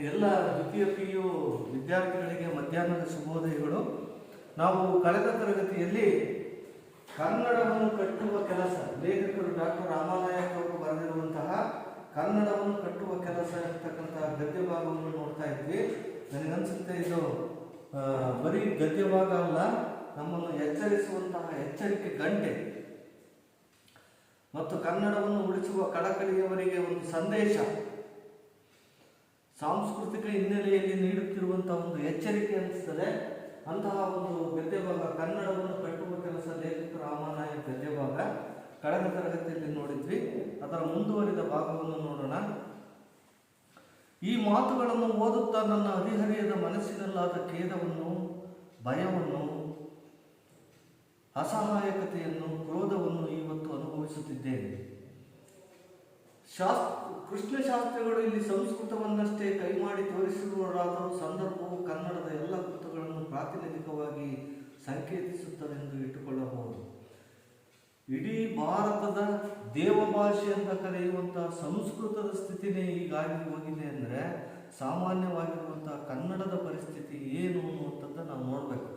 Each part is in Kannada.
ಎಲ್ಲ ದ್ವಿತೀಯ PU ವಿದ್ಯಾರ್ಥಿಗಳಿಗೆ ಮಧ್ಯಾಹ್ನದ ಶುಭೋದಯಗಳು. ನಾವು ಕಳೆದ ತರಗತಿಯಲ್ಲಿ ಕನ್ನಡವನ್ನು ಕಟ್ಟುವ ಕೆಲಸ, ಲೇಖಕರು ಡಾಕ್ಟರ್ ರಾಮನಾಯಕ್ ಅವರು ಬರೆದಿರುವಂತಹ ಕನ್ನಡವನ್ನು ಕಟ್ಟುವ ಕೆಲಸ ಇರ್ತಕ್ಕಂತಹ ಗದ್ಯ ಭಾಗವನ್ನು ನೋಡ್ತಾ ಇದ್ವಿ. ನನಗನ್ಸುತ್ತೆ ಇದು ಬರೀ ಗದ್ಯ ಭಾಗ ಅಲ್ಲ, ನಮ್ಮನ್ನು ಎಚ್ಚರಿಸುವಂತಹ ಎಚ್ಚರಿಕೆ ಗಂಟೆ ಮತ್ತು ಕನ್ನಡವನ್ನು ಉಳಿಸುವ ಕಳಕಳಿಯವರಿಗೆ ಒಂದು ಸಂದೇಶ, ಸಾಂಸ್ಕೃತಿಕ ಹಿನ್ನೆಲೆಯಲ್ಲಿ ನೀಡುತ್ತಿರುವಂತಹ ಒಂದು ಎಚ್ಚರಿಕೆ ಅನಿಸ್ತದೆ. ಅಂತಹ ಒಂದು ಗದ್ಯ ಭಾಗ, ಕನ್ನಡವನ್ನು ಕಟ್ಟುವ ಕೆಲಸ, ಲೇಖಕ ರಾಮನಾಯಕ್ ಗದ್ಯ ಭಾಗ ಕಳೆದ ತರಗತಿಯಲ್ಲಿ ನೋಡಿದ್ವಿ. ಅದರ ಮುಂದುವರಿದ ಭಾಗವನ್ನು ನೋಡೋಣ. ಈ ಮಾತುಗಳನ್ನು ಓದುತ್ತಾ ನನ್ನ ಹದಿಹರಿಯದ ಮನಸ್ಸಿನಲ್ಲಾದ ಖೇದವನ್ನು, ಭಯವನ್ನು, ಅಸಹಾಯಕತೆಯನ್ನು, ಕ್ರೋಧವನ್ನು ಇವತ್ತು ಅನುಭವಿಸುತ್ತಿದ್ದೇನೆ. ಕೃಷ್ಣಶಾಸ್ತ್ರಿಗಳು ಇಲ್ಲಿ ಸಂಸ್ಕೃತವನ್ನಷ್ಟೇ ಕೈಮಾಡಿ ತೋರಿಸಿರುವರಾದರೂ ಸಂದರ್ಭವು ಕನ್ನಡದ ಎಲ್ಲ ಕೃತಗಳನ್ನು ಪ್ರಾತಿನಿಧಿಕವಾಗಿ ಸಂಕೇತಿಸುತ್ತದೆಂದು ಇಟ್ಟುಕೊಳ್ಳಬಹುದು. ಇಡೀ ಭಾರತದ ದೇವಭಾಷೆ ಅಂತ ಕರೆಯುವಂತಹ ಸಂಸ್ಕೃತದ ಸ್ಥಿತಿನೇ ಹೀಗಾಗಿ ಹೋಗಿದೆ ಅಂದರೆ ಸಾಮಾನ್ಯವಾಗಿರುವಂತಹ ಕನ್ನಡದ ಪರಿಸ್ಥಿತಿ ಏನು ಅನ್ನುವಂಥದ್ದು ನಾವು ನೋಡಬೇಕು.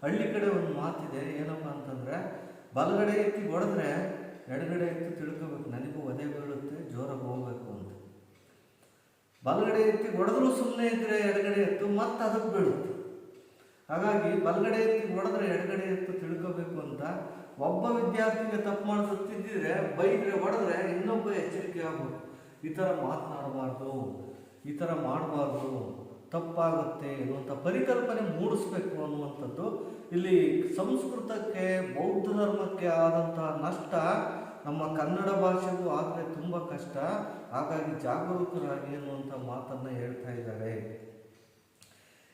ಹಳ್ಳಿ ಕಡೆ ಒಂದು ಮಾತಿದೆ, ಏನಪ್ಪ ಅಂತಂದರೆ, ಬಲಗಡೆ ಎತ್ತಿ ಹೊಡೆದ್ರೆ ಎಡಗಡೆ ಎತ್ತಿ ತಿಳ್ಕೋಬೇಕು, ನನಗೂ ಒದೆ ಬೀಳುತ್ತೆ, ಜೋರಾಗಿ ಹೋಗ್ಬೇಕು ಅಂತ. ಬಲಗಡೆ ಎತ್ತಿ ಹೊಡೆದ್ರೂ ಸುಮ್ಮನೆ ಇದ್ರೆ ಎಡಗಡೆ ಎತ್ತು ಮತ್ತೆ ಅದಕ್ಕೆ ಬೀಳುತ್ತೆ. ಹಾಗಾಗಿ ಬಲಗಡೆ ಎತ್ತಿ ಹೊಡೆದ್ರೆ ಎಡಗಡೆ ಎತ್ತು ತಿಳ್ಕೋಬೇಕು ಅಂತ ಒಬ್ಬ ವಿದ್ಯಾರ್ಥಿಗೆ ತಪ್ಪು ಮಾಡಿಸುತ್ತಿದ್ದರೆ ಬೈದ್ರೆ ಹೊಡೆದ್ರೆ ಇನ್ನೊಬ್ಬ ಎಚ್ಚರಿಕೆ ಆಗಬೇಕು. ಈ ಥರ ಮಾತನಾಡಬಾರ್ದು, ಈ ಥರ ಮಾಡಬಾರ್ದು, ತಪ್ಪಾಗುತ್ತೆ ಎನ್ನುವಂಥ ಪರಿಕಲ್ಪನೆ ಮೂಡಿಸ್ಬೇಕು ಅನ್ನುವಂಥದ್ದು. ಇಲ್ಲಿ ಸಂಸ್ಕೃತಕ್ಕೆ, ಬೌದ್ಧ ಧರ್ಮಕ್ಕೆ ಆದಂತಹ ನಷ್ಟ ನಮ್ಮ ಕನ್ನಡ ಭಾಷೆಗೂ ಆದರೆ ತುಂಬ ಕಷ್ಟ. ಹಾಗಾಗಿ ಜಾಗರೂಕರಾಗಿ ಎನ್ನುವಂಥ ಮಾತನ್ನು ಹೇಳ್ತಾ ಇದ್ದಾರೆ.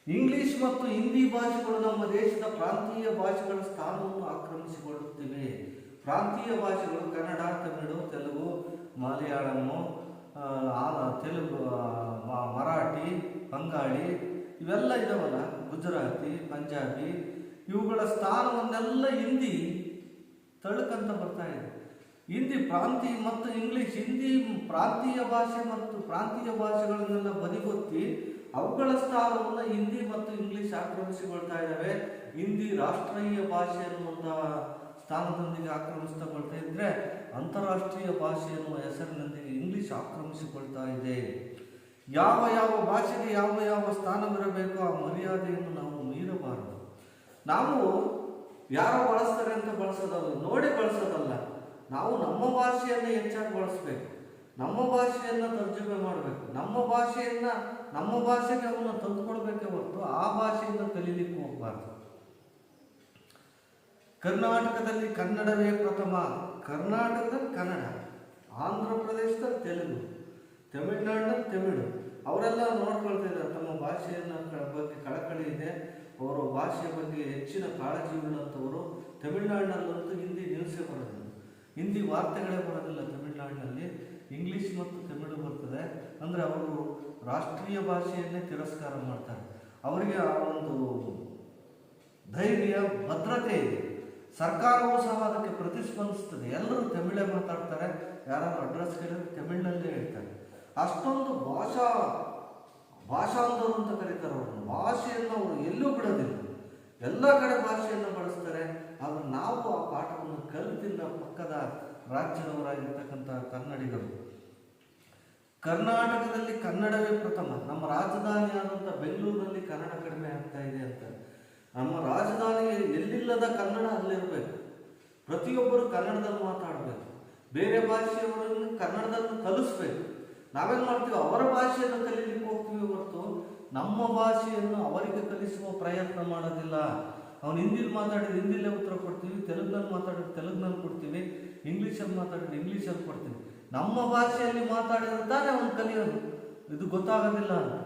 ಇಂಗ್ಲಿಷ್ ಮತ್ತು ಹಿಂದಿ ಭಾಷೆಗಳು ನಮ್ಮ ದೇಶದ ಪ್ರಾಂತೀಯ ಭಾಷೆಗಳ ಸ್ಥಾನವನ್ನು ಆಕ್ರಮಿಸಿಕೊಳ್ಳುತ್ತಿವೆ. ಪ್ರಾಂತೀಯ ಭಾಷೆಗಳು ಕನ್ನಡ, ತಮಿಳು, ತೆಲುಗು, ಮಲಯಾಳಮು, ತೆಲುಗು, ಮರಾಠಿ, ಬಂಗಾಳಿ ಇವೆಲ್ಲ ಇದಾವಲ್ಲ, ಗುಜರಾತಿ, ಪಂಜಾಬಿ, ಇವುಗಳ ಸ್ಥಾನವನ್ನೆಲ್ಲ ಹಿಂದಿ ತಳ್ಕಂತ ಬರ್ತಾ ಇದೆ. ಹಿಂದಿ ಪ್ರಾಂತೀಯ ಮತ್ತು ಇಂಗ್ಲಿಷ್, ಹಿಂದಿ ಪ್ರಾಂತೀಯ ಭಾಷೆ ಮತ್ತು ಪ್ರಾಂತೀಯ ಭಾಷೆಗಳನ್ನೆಲ್ಲ ಬದಿಗೊತ್ತಿ ಅವುಗಳ ಸ್ಥಾನವನ್ನು ಹಿಂದಿ ಮತ್ತು ಇಂಗ್ಲಿಷ್ ಆಕ್ರಮಿಸಿಕೊಳ್ತಾ ಇದ್ದಾವೆ. ಹಿಂದಿ ರಾಷ್ಟ್ರೀಯ ಭಾಷೆ ಅನ್ನುವಂತಹ ಸ್ಥಾನದೊಂದಿಗೆ ಆಕ್ರಮಿಸಿಕೊಳ್ತಾ ಇದ್ರೆ ಅಂತಾರಾಷ್ಟ್ರೀಯ ಭಾಷೆ ಎನ್ನುವ ಹೆಸರಿನೊಂದಿಗೆ ಇಂಗ್ಲಿಷ್ ಆಕ್ರಮಿಸಿಕೊಳ್ತಾ ಇದೆ. ಯಾವ ಯಾವ ಭಾಷೆಗೆ ಯಾವ ಯಾವ ಸ್ಥಾನವಿರಬೇಕು ಆ ಮರ್ಯಾದೆಯನ್ನು ನಾವು ಮೀರಬಾರದು. ನಾವು ಯಾರೋ ಬಳಸ್ತಾರೆ ಅಂತ ಬಳಸೋದಲ್ಲ, ನೋಡಿ ಬಳಸೋದಲ್ಲ. ನಾವು ನಮ್ಮ ಭಾಷೆಯನ್ನು ಹೆಚ್ಚಾಗಿ ಬಳಸಬೇಕು, ನಮ್ಮ ಭಾಷೆಯನ್ನು ತರ್ಜುಮೆ ಮಾಡಬೇಕು, ನಮ್ಮ ಭಾಷೆಗೆ ಅವನ್ನ ತಂದುಕೊಡ್ಬೇಕೆ ಹೊರತು ಆ ಭಾಷೆಯಿಂದ ಕಲೀಲಿಕ್ಕೆ ಹೋಗಬಾರ್ದು. ಕರ್ನಾಟಕದಲ್ಲಿ ಕನ್ನಡವೇ ಪ್ರಥಮ. ಕರ್ನಾಟಕದಲ್ಲಿ ಕನ್ನಡ, ಆಂಧ್ರ ಪ್ರದೇಶದಲ್ಲಿ ತೆಲುಗು, ತಮಿಳುನಾಡಿನಲ್ಲಿ ತಮಿಳು. ಅವರೆಲ್ಲ ನೋಡ್ಕೊಳ್ತಾ ಇದ್ದಾರೆ, ತಮ್ಮ ಭಾಷೆಯನ್ನು ಬಗ್ಗೆ ಕಳಕಳಿ ಇದೆ, ಅವರ ಭಾಷೆಯ ಬಗ್ಗೆ ಹೆಚ್ಚಿನ ಕಾಳಜಿ ಉಳ್ಳಂಥವರು. ತಮಿಳುನಾಡಿನಲ್ಲಂತೂ ಹಿಂದಿ ನ್ಯೂಸೇ ಬರೋದಿಲ್ಲ, ಹಿಂದಿ ವಾರ್ತೆಗಳೇ ಬರೋದಿಲ್ಲ. ತಮಿಳುನಾಡಿನಲ್ಲಿ ಇಂಗ್ಲೀಷ್ ಮತ್ತು ತಮಿಳು ಬರ್ತದೆ. ಅಂದರೆ ಅವರು ರಾಷ್ಟ್ರೀಯ ಭಾಷೆಯನ್ನೇ ತಿರಸ್ಕಾರ ಮಾಡ್ತಾರೆ. ಅವರಿಗೆ ಆ ಒಂದು ಧೈರ್ಯ, ಭದ್ರತೆ ಇದೆ. ಸರ್ಕಾರವೂ ಸಹ ಅದಕ್ಕೆ ಪ್ರತಿಸ್ಪಂದಿಸ್ತದೆ. ಎಲ್ಲರೂ ತಮಿಳೇ ಮಾತಾಡ್ತಾರೆ, ಯಾರು ಅಡ್ರೆಸ್ ಕೇಳಿದ್ರೆ ತಮಿಳಿನಲ್ಲೇ ಹೇಳ್ತಾರೆ. ಅಷ್ಟೊಂದು ಭಾಷಾಂಧರು ಅಂತ ಕರೀತಾರೆ ಅವ್ರನ್ನ. ಭಾಷೆಯನ್ನು ಅವರು ಎಲ್ಲೂ ಬಿಡೋದಿಲ್ಲ, ಎಲ್ಲ ಕಡೆ ಭಾಷೆಯನ್ನು ಬಳಸ್ತಾರೆ. ಆದರೆ ನಾವು ಆ ಪಾಠವನ್ನು ಕಲಿತಿಲ್ಲ, ಪಕ್ಕದ ರಾಜ್ಯದವರಾಗಿರ್ತಕ್ಕಂಥ ಕನ್ನಡಿಗರು. ಕರ್ನಾಟಕದಲ್ಲಿ ಕನ್ನಡವೇ ಪ್ರಥಮ. ನಮ್ಮ ರಾಜಧಾನಿಯಾದಂಥ ಬೆಂಗಳೂರಿನಲ್ಲಿ ಕನ್ನಡ ಕಡಿಮೆ ಆಗ್ತಾ ಇದೆ ಅಂತ. ನಮ್ಮ ರಾಜಧಾನಿಯಲ್ಲಿ ಎಲ್ಲಿಲ್ಲದ ಕನ್ನಡ ಅಲ್ಲಿರಬೇಕು. ಪ್ರತಿಯೊಬ್ಬರು ಕನ್ನಡದಲ್ಲಿ ಮಾತಾಡಬೇಕು, ಬೇರೆ ಭಾಷೆಯವರನ್ನು ಕನ್ನಡದಲ್ಲಿ ಕಲಿಸ್ಬೇಕು. ನಾವೇನು ಮಾಡ್ತೀವಿ, ಅವರ ಭಾಷೆಯನ್ನು ಕಲೀಲಿಕ್ಕೆ ಹೋಗ್ತೀವಿ ಹೊರತು ನಮ್ಮ ಭಾಷೆಯನ್ನು ಅವರಿಗೆ ಕಲಿಸುವ ಪ್ರಯತ್ನ ಮಾಡೋದಿಲ್ಲ. ಅವನು ಹಿಂದಿಲಿ ಮಾತಾಡಿದ್ರೆ ಹಿಂದಿಲೇ ಉತ್ತರ ಕೊಡ್ತೀವಿ, ತೆಲುಗಿನಲ್ಲಿ ಮಾತಾಡಿದ್ರೆ ತೆಲುಗಿನಲ್ಲಿ ಕೊಡ್ತೀವಿ, ಇಂಗ್ಲೀಷಲ್ಲಿ ಮಾತಾಡಿದ್ರೆ ಇಂಗ್ಲೀಷಲ್ಲಿ ಕೊಡ್ತೀವಿ. ನಮ್ಮ ಭಾಷೆಯಲ್ಲಿ ಮಾತಾಡಿದ್ರೆ ತಾನೇ ಅವನು ಕಲಿಯೋದು. ಇದು ಗೊತ್ತಾಗೋದಿಲ್ಲ ಅಂತ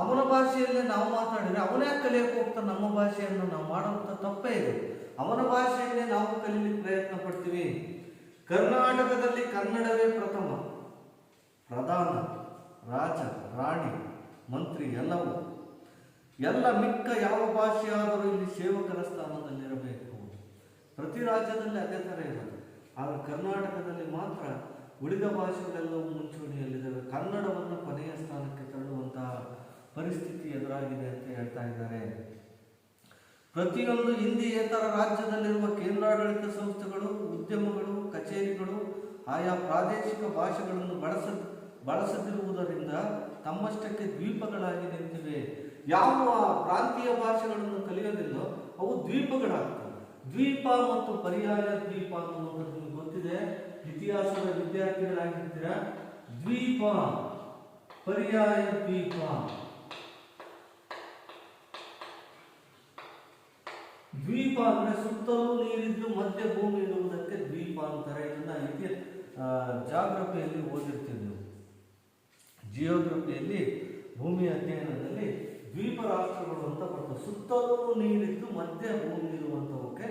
ಅವನ ಭಾಷೆಯಲ್ಲೇ ನಾವು ಮಾತಾಡಿದರೆ ಅವನೇ ಕಲಿಯೋಕೆ ಹೋಗ್ತಾನೆ. ನಮ್ಮ ಭಾಷೆಯನ್ನು ನಾವು ಮಾಡೋಂಥ ತಪ್ಪೇ ಇದೆ. ಅವನ ಭಾಷೆಯನ್ನೇ ನಾವು ಕಲೀಲಿಕ್ಕೆ ಪ್ರಯತ್ನ ಪಡ್ತೀವಿ. ಕರ್ನಾಟಕದಲ್ಲಿ ಕನ್ನಡವೇ ಪ್ರಥಮ. ಪ್ರಧಾನ, ರಾಜ, ರಾಣಿ, ಮಂತ್ರಿ ಎಲ್ಲವೂ, ಎಲ್ಲ ಮಿಕ್ಕ ಯಾವ ಭಾಷೆಯಾದರೂ ಇಲ್ಲಿ ಸೇವಕರ ಸ್ಥಾನದಲ್ಲಿರಬೇಕು. ಪ್ರತಿ ರಾಜ್ಯದಲ್ಲಿ ಅದೇ ಥರ ಇರೋದು. ಆದರೆ ಕರ್ನಾಟಕದಲ್ಲಿ ಮಾತ್ರ ಉಳಿದ ಭಾಷೆಗಳೆಲ್ಲವೂ ಮುಂಚೂಣಿಯಲ್ಲಿದ್ದಾವೆ. ಕನ್ನಡವನ್ನು ಕೊನೆಯ ಸ್ಥಾನಕ್ಕೆ ತಳ್ಳುವಂತಹ ಹೇಳ್ತಾ ಇದ್ದಾರೆ. ಪ್ರತಿಯೊಂದು ಹಿಂದಿಯೇತರ ರಾಜ್ಯದಲ್ಲಿರುವ ಕೇಂದ್ರಾಡಳಿತ ಸಂಸ್ಥೆಗಳು, ಉದ್ಯಮಗಳು, ಕಚೇರಿಗಳು ಆಯಾ ಪ್ರಾದೇಶಿಕ ಭಾಷೆಗಳನ್ನು ಬಳಸದಿರುವುದರಿಂದ ತಮ್ಮಷ್ಟಕ್ಕೆ ದ್ವೀಪಗಳಾಗಿ ನಿಂತಿವೆ. ಯಾವ ಪ್ರಾಂತೀಯ ಭಾಷೆಗಳನ್ನು ಕಲಿಯೋದಿಲ್ಲೋ ಅವು ದ್ವೀಪಗಳಾಗ್ತವೆ. ದ್ವೀಪ ಮತ್ತು ಪರ್ಯಾಯ ದ್ವೀಪ ಅನ್ನುವಂಥದ್ದು ನಿಮಗೆ ಗೊತ್ತಿದೆ, ಇತಿಹಾಸದ ವಿದ್ಯಾರ್ಥಿಗಳಾಗಿದ್ದೀರಾ. ದ್ವೀಪ, ಪರ್ಯಾಯ ದ್ವೀಪ. ದ್ವೀಪ ಅಂದ್ರೆ ಸುತ್ತಲೂ ನೀರಿದ್ದು ಮಧ್ಯ ಭೂಮಿ ಇರುವುದಕ್ಕೆ ದ್ವೀಪ ಅಂತಾರೆ. ಇದನ್ನ ಜಾಗ್ರಫಿಯಲ್ಲಿ ಓದಿರ್ತೀವಿ ನೀವು. ಜಿಯೋಗ್ರಫಿಯಲ್ಲಿ ಭೂಮಿ ಅಧ್ಯಯನದಲ್ಲಿ ದ್ವೀಪ ರಾಷ್ಟ್ರಗಳು ಅಂತ ಬರ್ತವೆ. ಸುತ್ತಲೂ ನೀರಿದ್ದು ಮಧ್ಯ ಭೂಮಿ ಇರುವಂಥವಕ್ಕೆ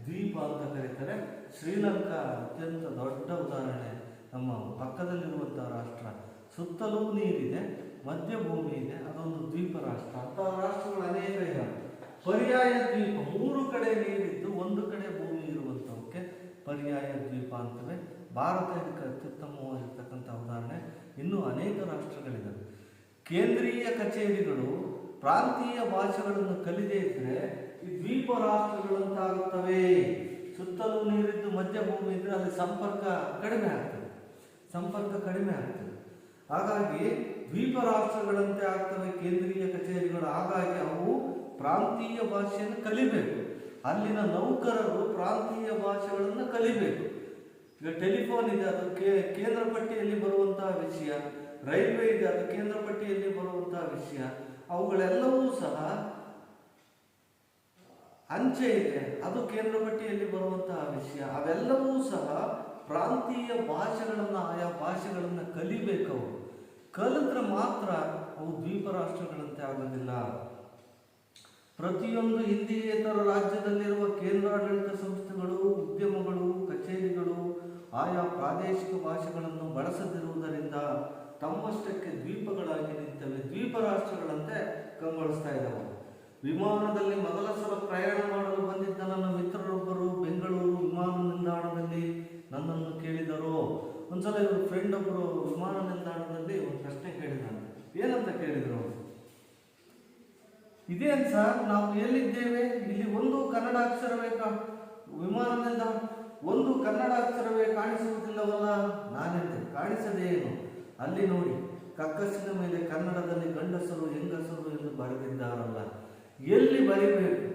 ದ್ವೀಪ ಅಂತ ಕರೀತಾರೆ. ಶ್ರೀಲಂಕಾ ಅತ್ಯಂತ ದೊಡ್ಡ ಉದಾಹರಣೆ. ನಮ್ಮ ಪಕ್ಕದಲ್ಲಿರುವಂತಹ ರಾಷ್ಟ್ರ, ಸುತ್ತಲೂ ನೀರಿದೆ, ಮಧ್ಯ ಭೂಮಿ ಇದೆ, ಅದೊಂದು ದ್ವೀಪ ರಾಷ್ಟ್ರ. ಅಂತಹ ರಾಷ್ಟ್ರಗಳು ಅನೇಕ ಇವೆ. ಪರ್ಯಾಯ ದ್ವೀಪ, 3 ಕಡೆ ನೀರಿದ್ದು ಒಂದು ಕಡೆ ಭೂಮಿ ಇರುವಂಥವಕ್ಕೆ ಪರ್ಯಾಯ ದ್ವೀಪ ಅಂತವೆ. ಭಾರತ ಇದಕ್ಕೆ ಅತ್ಯುತ್ತಮವಾಗಿರ್ತಕ್ಕಂಥ ಉದಾಹರಣೆ. ಇನ್ನೂ ಅನೇಕ ರಾಷ್ಟ್ರಗಳಿವೆ. ಕೇಂದ್ರೀಯ ಕಚೇರಿಗಳು ಪ್ರಾಂತೀಯ ಭಾಷೆಗಳನ್ನು ಕಲಿದೇ ಇದ್ರೆ ಈ ದ್ವೀಪ ರಾಷ್ಟ್ರಗಳಂತಾಗುತ್ತವೆ. ಸುತ್ತಲೂ ನೀರಿದ್ದು ಮಧ್ಯ ಭೂಮಿ ಇದ್ರೆ ಅಲ್ಲಿ ಸಂಪರ್ಕ ಕಡಿಮೆ ಆಗ್ತದೆ. ಹಾಗಾಗಿ ದ್ವೀಪ ರಾಷ್ಟ್ರಗಳಂತೆ ಆಗ್ತವೆ ಕೇಂದ್ರೀಯ ಕಚೇರಿಗಳು. ಹಾಗಾಗಿ ಅವು ಪ್ರಾಂತೀಯ ಭಾಷೆಯನ್ನು ಕಲಿಬೇಕು. ಅಲ್ಲಿನ ನೌಕರರು ಪ್ರಾಂತೀಯ ಭಾಷೆಗಳನ್ನು ಕಲಿಬೇಕು. ಈಗ ಟೆಲಿಫೋನ್ ಇದೆ, ಅದು ಕೇಂದ್ರ ಪಟ್ಟಿಯಲ್ಲಿ ಬರುವಂತಹ ವಿಷಯ. ರೈಲ್ವೆ ಇದೆ, ಅದು ಕೇಂದ್ರ ಪಟ್ಟಿಯಲ್ಲಿ ಬರುವಂತಹ ವಿಷಯ. ಅವುಗಳೆಲ್ಲವೂ ಸಹ, ಅಂಚೆ ಇದೆ, ಅದು ಕೇಂದ್ರ ಪಟ್ಟಿಯಲ್ಲಿ ಬರುವಂತಹ ವಿಷಯ. ಅವೆಲ್ಲವೂ ಸಹ ಪ್ರಾಂತೀಯ ಭಾಷೆಗಳನ್ನು, ಆಯಾ ಭಾಷೆಗಳನ್ನು ಕಲಿಬೇಕವು. ಕಲಿತ್ರೆ ಮಾತ್ರ ಅವು ದ್ವೀಪ ರಾಷ್ಟ್ರಗಳಂತೆ ಆಗೋದಿಲ್ಲ. ಪ್ರತಿಯೊಂದು ಹಿಂದಿಯೇತರ ರಾಜ್ಯದಲ್ಲಿರುವ ಕೇಂದ್ರಾಡಳಿತ ಸಂಸ್ಥೆಗಳು, ಉದ್ಯಮಗಳು, ಕಚೇರಿಗಳು ಆಯಾ ಪ್ರಾದೇಶಿಕ ಭಾಷೆಗಳನ್ನು ಬಳಸದಿರುವುದರಿಂದ ತಮ್ಮಷ್ಟಕ್ಕೆ ದ್ವೀಪಗಳಾಗಿ ನಿಂತವೆ. ದ್ವೀಪ ರಾಷ್ಟ್ರಗಳಂತೆ ಕಂಗೊಳಿಸ್ತಾ ಇದ್ದಾವೆ. ವಿಮಾನದಲ್ಲಿ ಮೊದಲ ಸಲ ಪ್ರಯಾಣ ಮಾಡಲು ಬಂದಿದ್ದ ನನ್ನ ಮಿತ್ರರೊಬ್ಬರು ಬೆಂಗಳೂರು ವಿಮಾನ ನಿಲ್ದಾಣದಲ್ಲಿ ನನ್ನನ್ನು ಕೇಳಿದರು. ಒಂದ್ಸಲ ಇವರು ಫ್ರೆಂಡ್ ಒಬ್ಬರು ವಿಮಾನ ನಿಲ್ದಾಣದಲ್ಲಿ ಒಂದು ಪ್ರಶ್ನೆ ಕೇಳಿದ್ದಾನೆ. ಏನಂತ ಕೇಳಿದರು? ಇದೇನು ಸರ್, ನಾವು ಎಲ್ಲಿದ್ದೇವೆ? ಇಲ್ಲಿ ಒಂದು ಕನ್ನಡ ಅಕ್ಷರವೇ ವಿಮಾನ ನಿಲ್ದಾಣ ಒಂದು ಕನ್ನಡ ಅಕ್ಷರವೇ ಕಾಣಿಸುವುದಿಲ್ಲವಲ್ಲ? ನಾನೆಂದೆ, ಕಾಣಿಸದೇ ಏನು? ಅಲ್ಲಿ ನೋಡಿ, ಕಕ್ಕಸಿನ ಮೇಲೆ ಕನ್ನಡದಲ್ಲಿ ಗಂಡಸರು ಹೆಂಗಸರು ಎಂದು ಬರೆದಿದ್ದಾರಲ್ಲ. ಎಲ್ಲಿ ಬರೀಬೇಕು?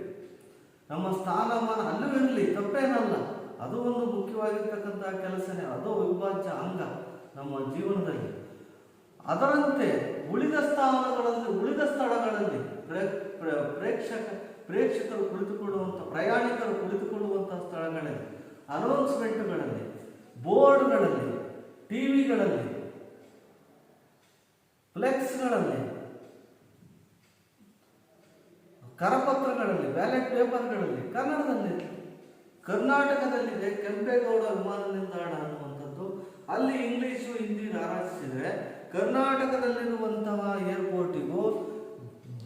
ನಮ್ಮ ಸ್ಥಾನಮಾನ ಅಲ್ಲೂ ಇರಲಿ, ತಪ್ಪೇನಲ್ಲ. ಅದು ಒಂದು ಮುಖ್ಯವಾಗಿರ್ತಕ್ಕಂತಹ ಕೆಲಸನೇ. ಅದು ಅವಿಭಾಜ್ಯ ಅಂಗ ನಮ್ಮ ಜೀವನದಲ್ಲಿ. ಅದರಂತೆ ಉಳಿದ ಸ್ಥಳಗಳಲ್ಲಿ ಪ್ರೇಕ್ಷಕರು ಕುಳಿತುಕೊಳ್ಳುವಂಥ, ಪ್ರಯಾಣಿಕರು ಕುಳಿತುಕೊಳ್ಳುವಂಥ ಸ್ಥಳಗಳಲ್ಲಿ, ಅನೌನ್ಸ್ಮೆಂಟ್ಗಳಲ್ಲಿ, ಬೋರ್ಡ್ಗಳಲ್ಲಿ, ಟಿವಿಗಳಲ್ಲಿ, ಫ್ಲೆಕ್ಸ್ಗಳಲ್ಲಿ, ಕರಪತ್ರಗಳಲ್ಲಿ, ಬ್ಯಾಲೆಟ್ ಪೇಪರ್ಗಳಲ್ಲಿ ಕನ್ನಡದಲ್ಲಿ. ಕರ್ನಾಟಕದಲ್ಲಿದೆ ಕೆಂಪೇಗೌಡ ವಿಮಾನ ನಿಲ್ದಾಣ ಅನ್ನುವಂಥದ್ದು. ಅಲ್ಲಿ ಇಂಗ್ಲಿಷು ಹಿಂದಿ ರಾರಾಜಿಸಿದ್ರೆ ಕರ್ನಾಟಕದಲ್ಲಿರುವಂತಹ ಏರ್ಪೋರ್ಟಿಗೂ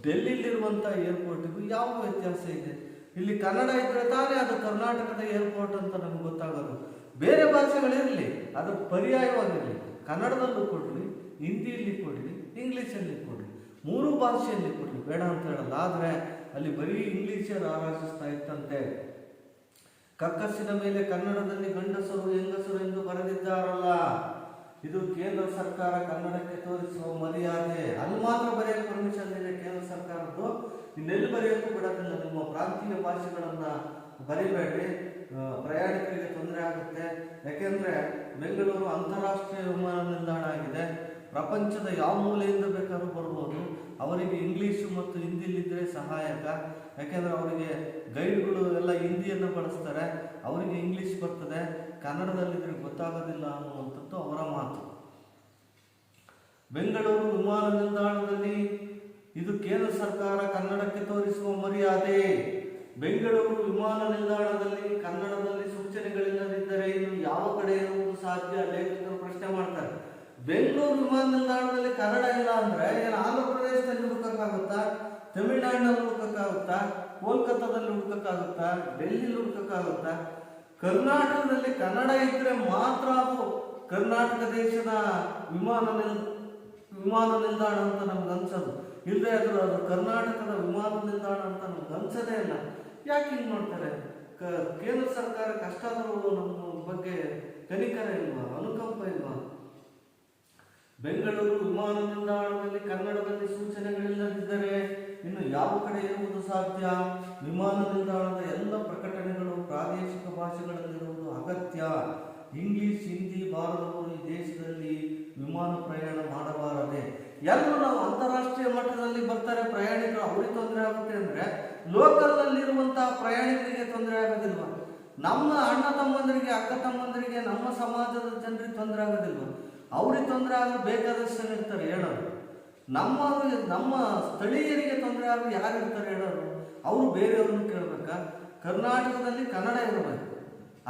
ಡೆಲ್ಲಿಲಿರುವಂತಹ ಏರ್ಪೋರ್ಟಿಗೂ ಯಾವ ವ್ಯತ್ಯಾಸ ಇದೆ? ಇಲ್ಲಿ ಕನ್ನಡ ಇದ್ರೆ ತಾನೇ ಅದು ಕರ್ನಾಟಕದ ಏರ್ಪೋರ್ಟ್ ಅಂತ ನಮ್ಗೆ ಗೊತ್ತಾಗೋದು. ಬೇರೆ ಭಾಷೆಗಳಿರಲಿ, ಅದು ಪರ್ಯಾಯವಾಗಿರಲಿ. ಕನ್ನಡದಲ್ಲೂ ಕೊಡ್ರಿ, ಹಿಂದಿಯಲ್ಲಿ ಕೊಡ್ರಿ, ಇಂಗ್ಲೀಷಲ್ಲಿ ಕೊಡ್ರಿ, 3 ಭಾಷೆಯಲ್ಲಿ ಕೊಡ್ರಿ, ಬೇಡ ಅಂತ ಹೇಳಲ್ಲ. ಆದರೆ ಅಲ್ಲಿ ಬರೀ ಇಂಗ್ಲೀಷೇ ರಾರಾಜಿಸ್ತಾ ಇತ್ತಂತೆ. ಕಕ್ಕಸಿನ ಮೇಲೆ ಕನ್ನಡದಲ್ಲಿ ಗಂಡಸರು ಹೆಂಗಸರು ಎಂದು ಬರೆದಿದ್ದಾರಲ್ಲ. ಇದು ಕೇಂದ್ರ ಸರ್ಕಾರ ಕನ್ನಡಕ್ಕೆ ತೋರಿಸುವ ಮರ್ಯಾದೆ. ಅಲ್ಲಿ ಮಾತ್ರ ಬರೆಯಕ್ಕೆ ಪರ್ಮಿಷನ್ ಇದೆ ಕೇಂದ್ರ ಸರ್ಕಾರದ್ದು. ಇನ್ನೆಲ್ಲಿ ಬರೆಯೋಕ್ಕೂ ಬಿಡೋದಿಲ್ಲ. ನಿಮ್ಮ ಪ್ರಾಂತೀಯ ಭಾಷೆಗಳನ್ನ ಬರಿಬೇಡ್ರಿ, ಪ್ರಯಾಣಿಕರಿಗೆ ತೊಂದರೆ ಆಗುತ್ತೆ. ಯಾಕೆಂದ್ರೆ ಬೆಂಗಳೂರು ಅಂತಾರಾಷ್ಟ್ರೀಯ ವಿಮಾನ ನಿಲ್ದಾಣ ಆಗಿದೆ. ಪ್ರಪಂಚದ ಯಾವ ಮೂಲೆಯಿಂದ ಬೇಕಾದ್ರೂ ಬರ್ಬೋದು. ಅವರಿಗೆ ಇಂಗ್ಲೀಷು ಮತ್ತು ಹಿಂದಿಲಿದ್ದರೆ ಸಹಾಯಕ. ಯಾಕೆಂದರೆ ಅವರಿಗೆ ಗೈಡ್ಗಳು ಎಲ್ಲ ಹಿಂದಿಯನ್ನು ಬಳಸ್ತಾರೆ, ಅವರಿಗೆ ಇಂಗ್ಲೀಷ್ ಬರ್ತದೆ, ಕನ್ನಡದಲ್ಲಿದ್ದರೆ ಗೊತ್ತಾಗೋದಿಲ್ಲ ಅನ್ನುವಂಥದ್ದು ಅವರ ಮಾತು. ಬೆಂಗಳೂರು ವಿಮಾನ ನಿಲ್ದಾಣದಲ್ಲಿ ಇದು ಕೇಂದ್ರ ಸರ್ಕಾರ ಕನ್ನಡಕ್ಕೆ ತೋರಿಸುವ ಮರ್ಯಾದೆ. ಬೆಂಗಳೂರು ವಿಮಾನ ನಿಲ್ದಾಣದಲ್ಲಿ ಕನ್ನಡದಲ್ಲಿ ಸೂಚನೆಗಳಿಲ್ಲದಿದ್ದರೆ ಇನ್ನು ಯಾವ ಕಡೆ ಇರುವುದು ಸಾಧ್ಯ? ಲೇಖಕರು ಪ್ರಶ್ನೆ ಮಾಡ್ತಾರೆ. ಬೆಂಗಳೂರು ವಿಮಾನ ನಿಲ್ದಾಣದಲ್ಲಿ ಕನ್ನಡ ಇಲ್ಲ ಅಂದ್ರೆ ಏನು ಆಂಧ್ರ ಪ್ರದೇಶದಲ್ಲಿ ಹುಡುಕಕ್ಕಾಗುತ್ತಾ? ತಮಿಳುನಾಡಿನಲ್ಲಿ ಹುಡುಕಕ್ಕಾಗುತ್ತಾ? ಕೋಲ್ಕತ್ತಾದಲ್ಲಿ ಹುಡುಕಕ್ಕಾಗುತ್ತಾ? ಡೆಲ್ಲಿಲಿ ಹುಡುಕಕ್ಕಾಗುತ್ತಾ? ಕರ್ನಾಟಕದಲ್ಲಿ ಕನ್ನಡ ಇದ್ರೆ ಮಾತ್ರ ಅದು ಕರ್ನಾಟಕ ದೇಶದ ವಿಮಾನ ನಿಲ್ದಾಣ ಅಂತ ನಮ್ಗೆ ಅನ್ಸೋದು, ಇಲ್ಲದೆ ಅದು ಕರ್ನಾಟಕದ ವಿಮಾನ ನಿಲ್ದಾಣ ಅಂತ ನಮ್ಗೆ ಅನ್ಸೋದೇ ಇಲ್ಲ. ಯಾಕೆ ಹಿಂಗೆ ಮಾಡ್ತಾರೆ? ಕೇಂದ್ರ ಸರ್ಕಾರಕ್ಕೆ ಅಷ್ಟಾದರೂ ನಮ್ಮ ಬಗ್ಗೆ ಕನಿಕರ ಇಲ್ವಾ, ಅನುಕಂಪ ಇಲ್ವಾ? ಬೆಂಗಳೂರು ವಿಮಾನ ನಿಲ್ದಾಣದಲ್ಲಿ ಕನ್ನಡದಲ್ಲಿ ಸೂಚನೆಗಳಿಲ್ಲದಿದ್ದರೆ ಇನ್ನು ಯಾವ ಕಡೆ ಇರುವುದು ಸಾಧ್ಯ? ವಿಮಾನ ನಿಲ್ದಾಣದ ಎಲ್ಲ ಪ್ರಕಟಣೆಗಳು ಪ್ರಾದೇಶಿಕ ಭಾಷೆಗಳಲ್ಲಿರುವುದು ಅಗತ್ಯ. ಇಂಗ್ಲಿಷ್, ಹಿಂದಿ ಬಾರದವರು ಈ ದೇಶದಲ್ಲಿ ವಿಮಾನ ಪ್ರಯಾಣ ಮಾಡಬಾರದೆ. ಎಲ್ಲರೂ ನಾವು ಅಂತಾರಾಷ್ಟ್ರೀಯ ಮಟ್ಟದಲ್ಲಿ ಬರ್ತಾರೆ ಪ್ರಯಾಣಿಕರು, ಅವ್ರಿಗೆ ತೊಂದರೆ ಆಗುತ್ತೆ ಅಂದ್ರೆ ಲೋಕಲ್ನಲ್ಲಿರುವಂತಹ ಪ್ರಯಾಣಿಕರಿಗೆ ತೊಂದರೆ ಆಗೋದಿಲ್ವ? ನಮ್ಮ ಅಣ್ಣ ತಮ್ಮಂದರಿಗೆ, ಅಕ್ಕ ತಮ್ಮಂದರಿಗೆ, ನಮ್ಮ ಸಮಾಜದ ಜನರಿಗೆ ತೊಂದರೆ ಆಗೋದಿಲ್ವ? ಅವ್ರಿಗೆ ತೊಂದರೆ ಆಗೋದು ಬೇಕಾದಷ್ಟು ಇರ್ತಾರೆ ಹೇಳೋರು. ನಮ್ಮ ಸ್ಥಳೀಯರಿಗೆ ತೊಂದರೆ ಆಗೋದು ಯಾರು ಇರ್ತಾರೆ ಹೇಳೋರು? ಅವರು ಬೇರೆಯವ್ರನ್ನ ಕೇಳಬೇಕಾ? ಕರ್ನಾಟಕದಲ್ಲಿ ಕನ್ನಡ ಇರಬೇಕು,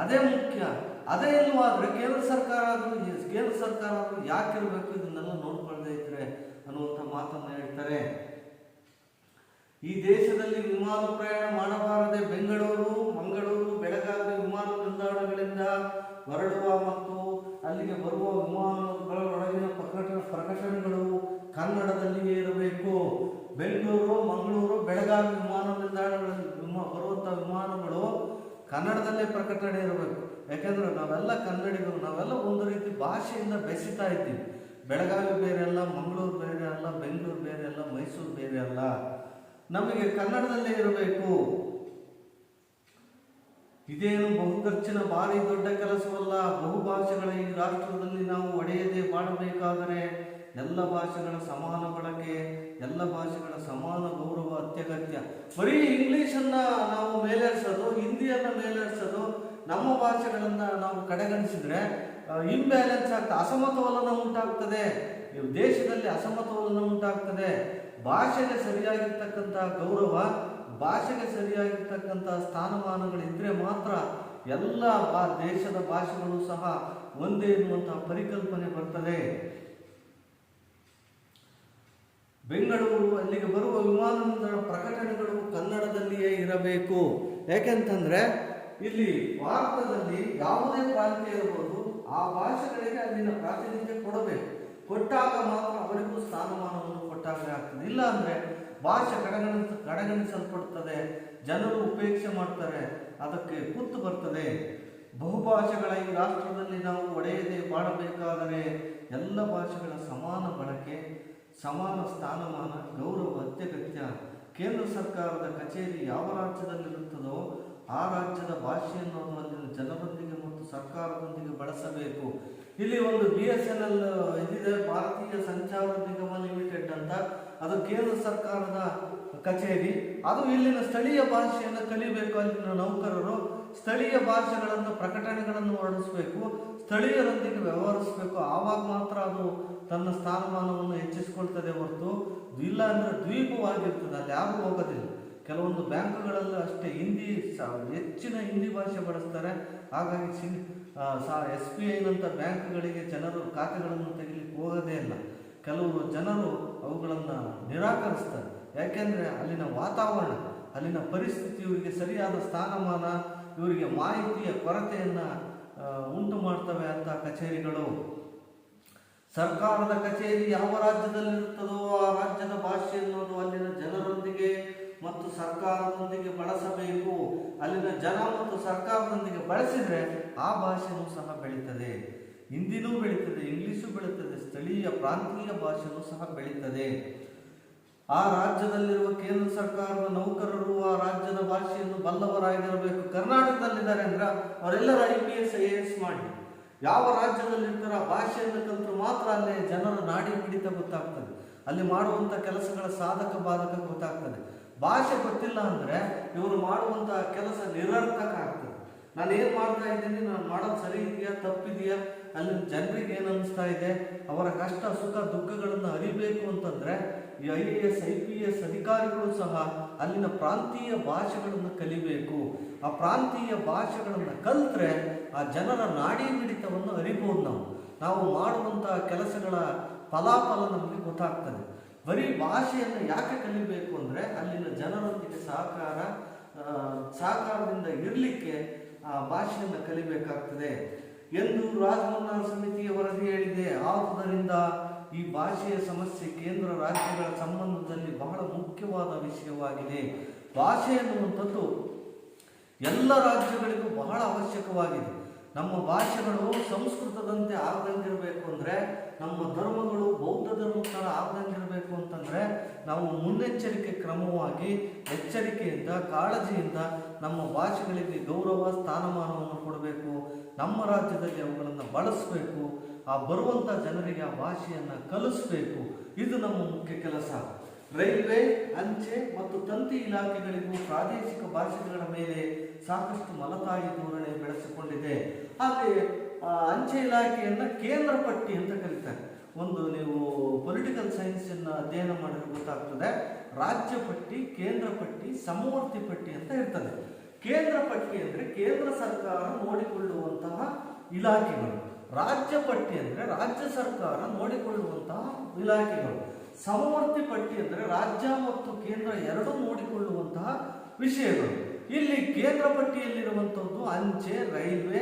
ಅದೇ ಮುಖ್ಯ. ಅದೇ ಇಲ್ವಾದ್ರೆ ಕೇಂದ್ರ ಸರ್ಕಾರ ಆದರೂ ಯಾಕೆ ಇರಬೇಕು? ಇದನ್ನೆಲ್ಲ ನೋಡ್ಕೊಳ್ದೇ ಇದ್ರೆ ಅನ್ನುವಂಥ ಮಾತನ್ನು ಹೇಳ್ತಾರೆ. ಈ ದೇಶದಲ್ಲಿ ವಿಮಾನ ಪ್ರಯಾಣ ಮಾಡಬಾರದೆ. ಬೆಂಗಳೂರು, ಮಂಗಳೂರು, ಬೆಳಗಾವಿ ವಿಮಾನ ನಿಲ್ದಾಣಗಳಿಂದ ಹೊರಡುವ ಮತ್ತು ಅಲ್ಲಿಗೆ ಬರುವ ವಿಮಾನಗಳೊಳಗಿನ ಪ್ರಕಟಣೆಗಳು ಕನ್ನಡದಲ್ಲಿಯೇ ಇರಬೇಕು. ಬೆಂಗಳೂರು, ಮಂಗಳೂರು, ಬೆಳಗಾವಿ ವಿಮಾನ ನಿಲ್ದಾಣಗಳಲ್ಲಿ ಬರುವಂಥ ವಿಮಾನಗಳು ಕನ್ನಡದಲ್ಲೇ ಪ್ರಕಟಣೆ ಇರಬೇಕು. ಯಾಕೆಂದ್ರೆ ನಾವೆಲ್ಲ ಕನ್ನಡಿಗರು, ನಾವೆಲ್ಲ ಒಂದು ರೀತಿ ಭಾಷೆಯಿಂದ ಬೆಸಿತಾ ಇದ್ದೀವಿ. ಬೆಳಗಾವಿ ಬೇರೆ ಅಲ್ಲ, ಮಂಗಳೂರು ಬೇರೆ ಅಲ್ಲ, ಬೆಂಗಳೂರು ಬೇರೆ ಅಲ್ಲ, ಮೈಸೂರು ಬೇರೆ ಅಲ್ಲ. ನಮಗೆ ಕನ್ನಡದಲ್ಲೇ ಇರಬೇಕು. ಇದೇನು ಬಹುಖರ್ಚಿನ ಭಾರಿ ದೊಡ್ಡ ಕೆಲಸವಲ್ಲ. ಬಹುಭಾಷೆಗಳ ಈ ರಾಷ್ಟ್ರದಲ್ಲಿ ನಾವು ಒಡೆಯದೆ ಬಾಳಬೇಕಾದರೆ ಎಲ್ಲ ಭಾಷೆಗಳ ಸಮಾನ ಬಳಕೆ, ಎಲ್ಲ ಭಾಷೆಗಳ ಸಮಾನ ಗೌರವ ಅತ್ಯಗತ್ಯ. ಬರೀ ಇಂಗ್ಲಿಷನ್ನ ನಾವು ಮೇಲೇರಿಸೋದು, ಹಿಂದಿಯನ್ನ ಮೇಲೇರಿಸೋದು, ನಮ್ಮ ಭಾಷೆಗಳನ್ನ ನಾವು ಕಡೆಗಣಿಸಿದ್ರೆ ಇಂಬ್ಯಾಲೆನ್ಸ್ ಆಗ್ತದೆ, ಅಸಮತೋಲನ ಉಂಟಾಗ್ತದೆ. ದೇಶದಲ್ಲಿ ಅಸಮತೋಲನ ಉಂಟಾಗ್ತದೆ. ಭಾಷೆಗೆ ಸರಿಯಾಗಿರ್ತಕ್ಕಂಥ ಗೌರವ, ಭಾಷೆಗೆ ಸರಿಯಾಗಿರ್ತಕ್ಕಂಥ ಸ್ಥಾನಮಾನಗಳಿದ್ರೆ ಮಾತ್ರ ಎಲ್ಲ ದೇಶದ ಭಾಷೆಗಳು ಸಹ ಒಂದೇ ಎನ್ನುವಂತಹ ಪರಿಕಲ್ಪನೆ ಬರ್ತದೆ. ಬೆಂಗಳೂರು, ಅಲ್ಲಿಗೆ ಬರುವ ವಿಮಾನ ನಿಲ್ದಾಣ ಪ್ರಕಟಣೆಗಳು ಕನ್ನಡದಲ್ಲಿಯೇ ಇರಬೇಕು. ಯಾಕೆಂತಂದ್ರೆ ಇಲ್ಲಿ ಭಾರತದಲ್ಲಿ ಯಾವುದೇ ಪ್ರಾಂತ್ಯ ಇರಬಹುದು, ಆ ಭಾಷೆಗಳಿಗೆ ಅಲ್ಲಿನ ಪ್ರಾತಿನಿಧ್ಯ ಕೊಡಬೇಕು. ಕೊಟ್ಟಾಗ ಮಾತ್ರ ಅವರಿಗೂ ಸ್ಥಾನಮಾನವನ್ನು ಕೊಟ್ಟಾಗಲೇ ಆಗ್ತದೆ. ಇಲ್ಲ ಅಂದ್ರೆ ಭಾಷೆ ಕಡೆಗಣಿಸಲ್ಪಡುತ್ತದೆ, ಜನರು ಉಪೇಕ್ಷೆ ಮಾಡ್ತಾರೆ, ಅದಕ್ಕೆ ಕುತ್ತು ಬರ್ತದೆ. ಬಹುಭಾಷೆಗಳ ಈ ರಾಷ್ಟ್ರದಲ್ಲಿ ನಾವು ಒಡೆಯದೆ ಬಾಳಬೇಕಾದರೆ ಎಲ್ಲ ಭಾಷೆಗಳ ಸಮಾನ ಬಳಕೆ, ಸಮಾನ ಸ್ಥಾನಮಾನ, ಗೌರವ ಅತ್ಯಗತ್ಯ. ಕೇಂದ್ರ ಸರ್ಕಾರದ ಕಚೇರಿ ಯಾವ ರಾಜ್ಯದಲ್ಲಿರುತ್ತದೋ ಆ ರಾಜ್ಯದ ಭಾಷೆಯನ್ನು ಅಲ್ಲಿನ ಜನರೊಂದಿಗೆ ಮತ್ತು ಸರ್ಕಾರದೊಂದಿಗೆ ಬಳಸಬೇಕು. ಇಲ್ಲಿ ಒಂದು BSNL ಇದಿದೆ, ಭಾರತೀಯ ಸಂಚಾರ ನಿಗಮ ಲಿಮಿಟೆಡ್ ಅಂತ, ಅದು ಕೇಂದ್ರ ಸರ್ಕಾರದ ಕಚೇರಿ. ಅದು ಇಲ್ಲಿನ ಸ್ಥಳೀಯ ಭಾಷೆಯನ್ನು ಕಲಿಬೇಕು. ಅಲ್ಲಿನ ನೌಕರರು ಸ್ಥಳೀಯ ಭಾಷೆಗಳನ್ನು, ಪ್ರಕಟಣೆಗಳನ್ನು ಹೊರಡಿಸಬೇಕು, ಸ್ಥಳೀಯರೊಂದಿಗೆ ವ್ಯವಹರಿಸಬೇಕು. ಆವಾಗ ಮಾತ್ರ ಅದು ತನ್ನ ಸ್ಥಾನಮಾನವನ್ನು ಹೆಚ್ಚಿಸಿಕೊಳ್ತದೆ ಹೊರತು ಇಲ್ಲ ಅಂದರೆ ದ್ವೀಪವಾಗಿರ್ತದೆ, ಅಲ್ಲಿ ಯಾರು ಹೋಗೋದಿಲ್ಲ. ಕೆಲವೊಂದು ಬ್ಯಾಂಕುಗಳಲ್ಲಿ ಅಷ್ಟೇ ಹೆಚ್ಚಿನ ಹಿಂದಿ ಭಾಷೆ ಬಳಸ್ತಾರೆ. ಹಾಗಾಗಿ SBIನಂಥ ಬ್ಯಾಂಕ್ಗಳಿಗೆ ಜನರು ಖಾತೆಗಳನ್ನು ತೆಗಿಲಿಕ್ಕೆ ಹೋಗೋದೇ ಇಲ್ಲ. ಕೆಲವರು ಜನರು ಅವುಗಳನ್ನು ನಿರಾಕರಿಸ್ತಾರೆ. ಯಾಕೆಂದರೆ ಅಲ್ಲಿನ ವಾತಾವರಣ, ಅಲ್ಲಿನ ಪರಿಸ್ಥಿತಿ ಇವರಿಗೆ ಸರಿಯಾದ ಸ್ಥಾನಮಾನ, ಇವರಿಗೆ ಮಾಹಿತಿಯ ಕೊರತೆಯನ್ನು ಉಂಟು ಮಾಡ್ತವೆ ಅಂತ ಕಚೇರಿಗಳು. ಸರ್ಕಾರದ ಕಚೇರಿ ಯಾವ ರಾಜ್ಯದಲ್ಲಿರುತ್ತದೋ ಆ ರಾಜ್ಯದ ಭಾಷೆಯನ್ನು ಅಲ್ಲಿನ ಜನರೊಂದಿಗೆ ಮತ್ತು ಸರ್ಕಾರದೊಂದಿಗೆ ಬಳಸಬೇಕು. ಅಲ್ಲಿನ ಜನ ಮತ್ತು ಸರ್ಕಾರದೊಂದಿಗೆ ಬಳಸಿದರೆ ಆ ಭಾಷೆನೂ ಸಹ ಬೆಳೀತದೆ. ಹಿಂದಿನೂ ಬೆಳೀತದೆ, ಇಂಗ್ಲಿಷು ಬೆಳೀತದೆ, ಸ್ಥಳೀಯ ಪ್ರಾಂತೀಯ ಭಾಷೆನೂ ಸಹ ಬೆಳೀತದೆ. ಆ ರಾಜ್ಯದಲ್ಲಿರುವ ಕೇಂದ್ರ ಸರ್ಕಾರದ ನೌಕರರು ಆ ರಾಜ್ಯದ ಭಾಷೆಯನ್ನು ಬಲ್ಲವರಾಗಿರಬೇಕು. ಕರ್ನಾಟಕದಲ್ಲಿದ್ದಾರೆ ಅಂದ್ರೆ ಅವರೆಲ್ಲರೂ IPS IAS ಮಾಡಿ ಯಾವ ರಾಜ್ಯದಲ್ಲಿರ್ತಾರೋ ಆ ಭಾಷೆಯನ್ನು ಕಲಿತರು ಮಾತ್ರ ಅಲ್ಲಿ ಜನರ ನಾಡಿ ಮಿಡಿತ ಗೊತ್ತಾಗ್ತದೆ, ಅಲ್ಲಿ ಮಾಡುವಂಥ ಕೆಲಸಗಳ ಸಾಧಕ ಬಾಧಕ ಗೊತ್ತಾಗ್ತದೆ. ಭಾಷೆ ಗೊತ್ತಿಲ್ಲ ಅಂದರೆ ಇವರು ಮಾಡುವಂಥ ಕೆಲಸ ನಿರರ್ಥಕ ಆಗ್ತದೆ. ನಾನು ಏನು ಮಾಡ್ತಾ ಇದ್ದೀನಿ, ನಾನು ಮಾಡೋದು ಸರಿ ಇದೆಯಾ ತಪ್ಪಿದೆಯಾ, ಅಲ್ಲಿನ ಜನರಿಗೆ ಏನು ಅನಿಸ್ತಾ ಇದೆ, ಅವರ ಕಷ್ಟ ಸುಖ ದುಃಖಗಳನ್ನು ಅರಿಬೇಕು ಅಂತಂದರೆ ಈ IAS IPS ಅಧಿಕಾರಿಗಳು ಸಹ ಅಲ್ಲಿನ ಪ್ರಾಂತೀಯ ಭಾಷೆಗಳನ್ನು ಕಲಿಬೇಕು. ಆ ಪ್ರಾಂತೀಯ ಭಾಷೆಗಳನ್ನು ಕಲಿತ್ರೆ ಆ ಜನರ ನಾಡಿ ಮಿಡಿತವನ್ನು ಅರಿಬೋದು. ನಾವು ಮಾಡುವಂಥ ಕೆಲಸಗಳ ಫಲಾಫಲ ನಮಗೆ ಗೊತ್ತಾಗ್ತದೆ. ಬರೀ ಭಾಷೆಯನ್ನು ಯಾಕೆ ಕಲಿಬೇಕು ಅಂದರೆ ಅಲ್ಲಿನ ಜನರೊಂದಿಗೆ ಸಹಕಾರದಿಂದ ಇರಲಿಕ್ಕೆ ಆ ಭಾಷೆಯನ್ನು ಕಲಿಬೇಕಾಗ್ತದೆ ಎಂದು ರಾಜಮನ್ನಾರ್ ಸಮಿತಿಯ ವರದಿ ಹೇಳಿದೆ. ಆದುದರಿಂದ ಈ ಭಾಷೆಯ ಸಮಸ್ಯೆ ಕೇಂದ್ರ ರಾಜ್ಯಗಳ ಸಂಬಂಧದಲ್ಲಿ ಬಹಳ ಮುಖ್ಯವಾದ ವಿಷಯವಾಗಿದೆ. ಭಾಷೆ ಎನ್ನುವಂಥದ್ದು ಎಲ್ಲ ರಾಜ್ಯಗಳಿಗೂ ಬಹಳ ಅವಶ್ಯಕವಾಗಿದೆ. ನಮ್ಮ ಭಾಷೆಗಳು ಸಂಸ್ಕೃತದಂತೆ ಆಗದಂಗಿರಬೇಕು ಅಂದರೆ, ನಮ್ಮ ಧರ್ಮಗಳು ಬೌದ್ಧ ಧರ್ಮದ ಥರ ಆಗದಂಗಿರಬೇಕು ಅಂತಂದರೆ, ನಾವು ಮುನ್ನೆಚ್ಚರಿಕೆ ಕ್ರಮವಾಗಿ ಎಚ್ಚರಿಕೆಯಿಂದ ಕಾಳಜಿಯಿಂದ ನಮ್ಮ ಭಾಷೆಗಳಿಗೆ ಗೌರವ ಸ್ಥಾನಮಾನವನ್ನು ಕೊಡಬೇಕು. ನಮ್ಮ ರಾಜ್ಯದಲ್ಲಿ ಅವುಗಳನ್ನು ಬಳಸಬೇಕು. ಆ ಬರುವಂಥ ಜನರಿಗೆ ಆ ಭಾಷೆಯನ್ನು ಕಲಿಸಬೇಕು. ಇದು ನಮ್ಮ ಮುಖ್ಯ ಕೆಲಸ. ರೈಲ್ವೆ, ಅಂಚೆ ಮತ್ತು ತಂತಿ ಇಲಾಖೆಗಳಿಗೂ ಪ್ರಾದೇಶಿಕ ಭಾಷೆಗಳ ಮೇಲೆ ಸಾಕಷ್ಟು ಮಲತಾಯಿ ಧೋರಣೆ ಬೆಳೆಸಿಕೊಂಡಿದೆ. ಹಾಗೆ ಅಂಚೆ ಇಲಾಖೆಯನ್ನು ಕೇಂದ್ರ ಪಟ್ಟಿ ಅಂತ ಕರೀತಾರೆ. ಒಂದು ನೀವು ಪೊಲಿಟಿಕಲ್ ಸೈನ್ಸನ್ನು ಅಧ್ಯಯನ ಮಾಡಿದ್ರೆ ಗೊತ್ತಾಗ್ತದೆ. ರಾಜ್ಯ ಪಟ್ಟಿ, ಕೇಂದ್ರ ಪಟ್ಟಿ, ಸಮವರ್ತಿ ಪಟ್ಟಿ ಅಂತ ಇರ್ತದೆ. ಕೇಂದ್ರ ಪಟ್ಟಿ ಅಂದರೆ ಕೇಂದ್ರ ಸರ್ಕಾರ ನೋಡಿಕೊಳ್ಳುವಂತಹ ಇಲಾಖೆಗಳು. ರಾಜ್ಯ ಪಟ್ಟಿ ಅಂದರೆ ರಾಜ್ಯ ಸರ್ಕಾರ ನೋಡಿಕೊಳ್ಳುವಂತಹ ಇಲಾಖೆಗಳು. ಸಮವರ್ತಿ ಪಟ್ಟಿ ಅಂದರೆ ರಾಜ್ಯ ಮತ್ತು ಕೇಂದ್ರ ಎರಡೂ ನೋಡಿಕೊಳ್ಳುವಂತಹ ವಿಷಯಗಳು. ಇಲ್ಲಿ ಕೇಂದ್ರ ಪಟ್ಟಿಯಲ್ಲಿರುವಂಥದ್ದು ಅಂಚೆ, ರೈಲ್ವೆ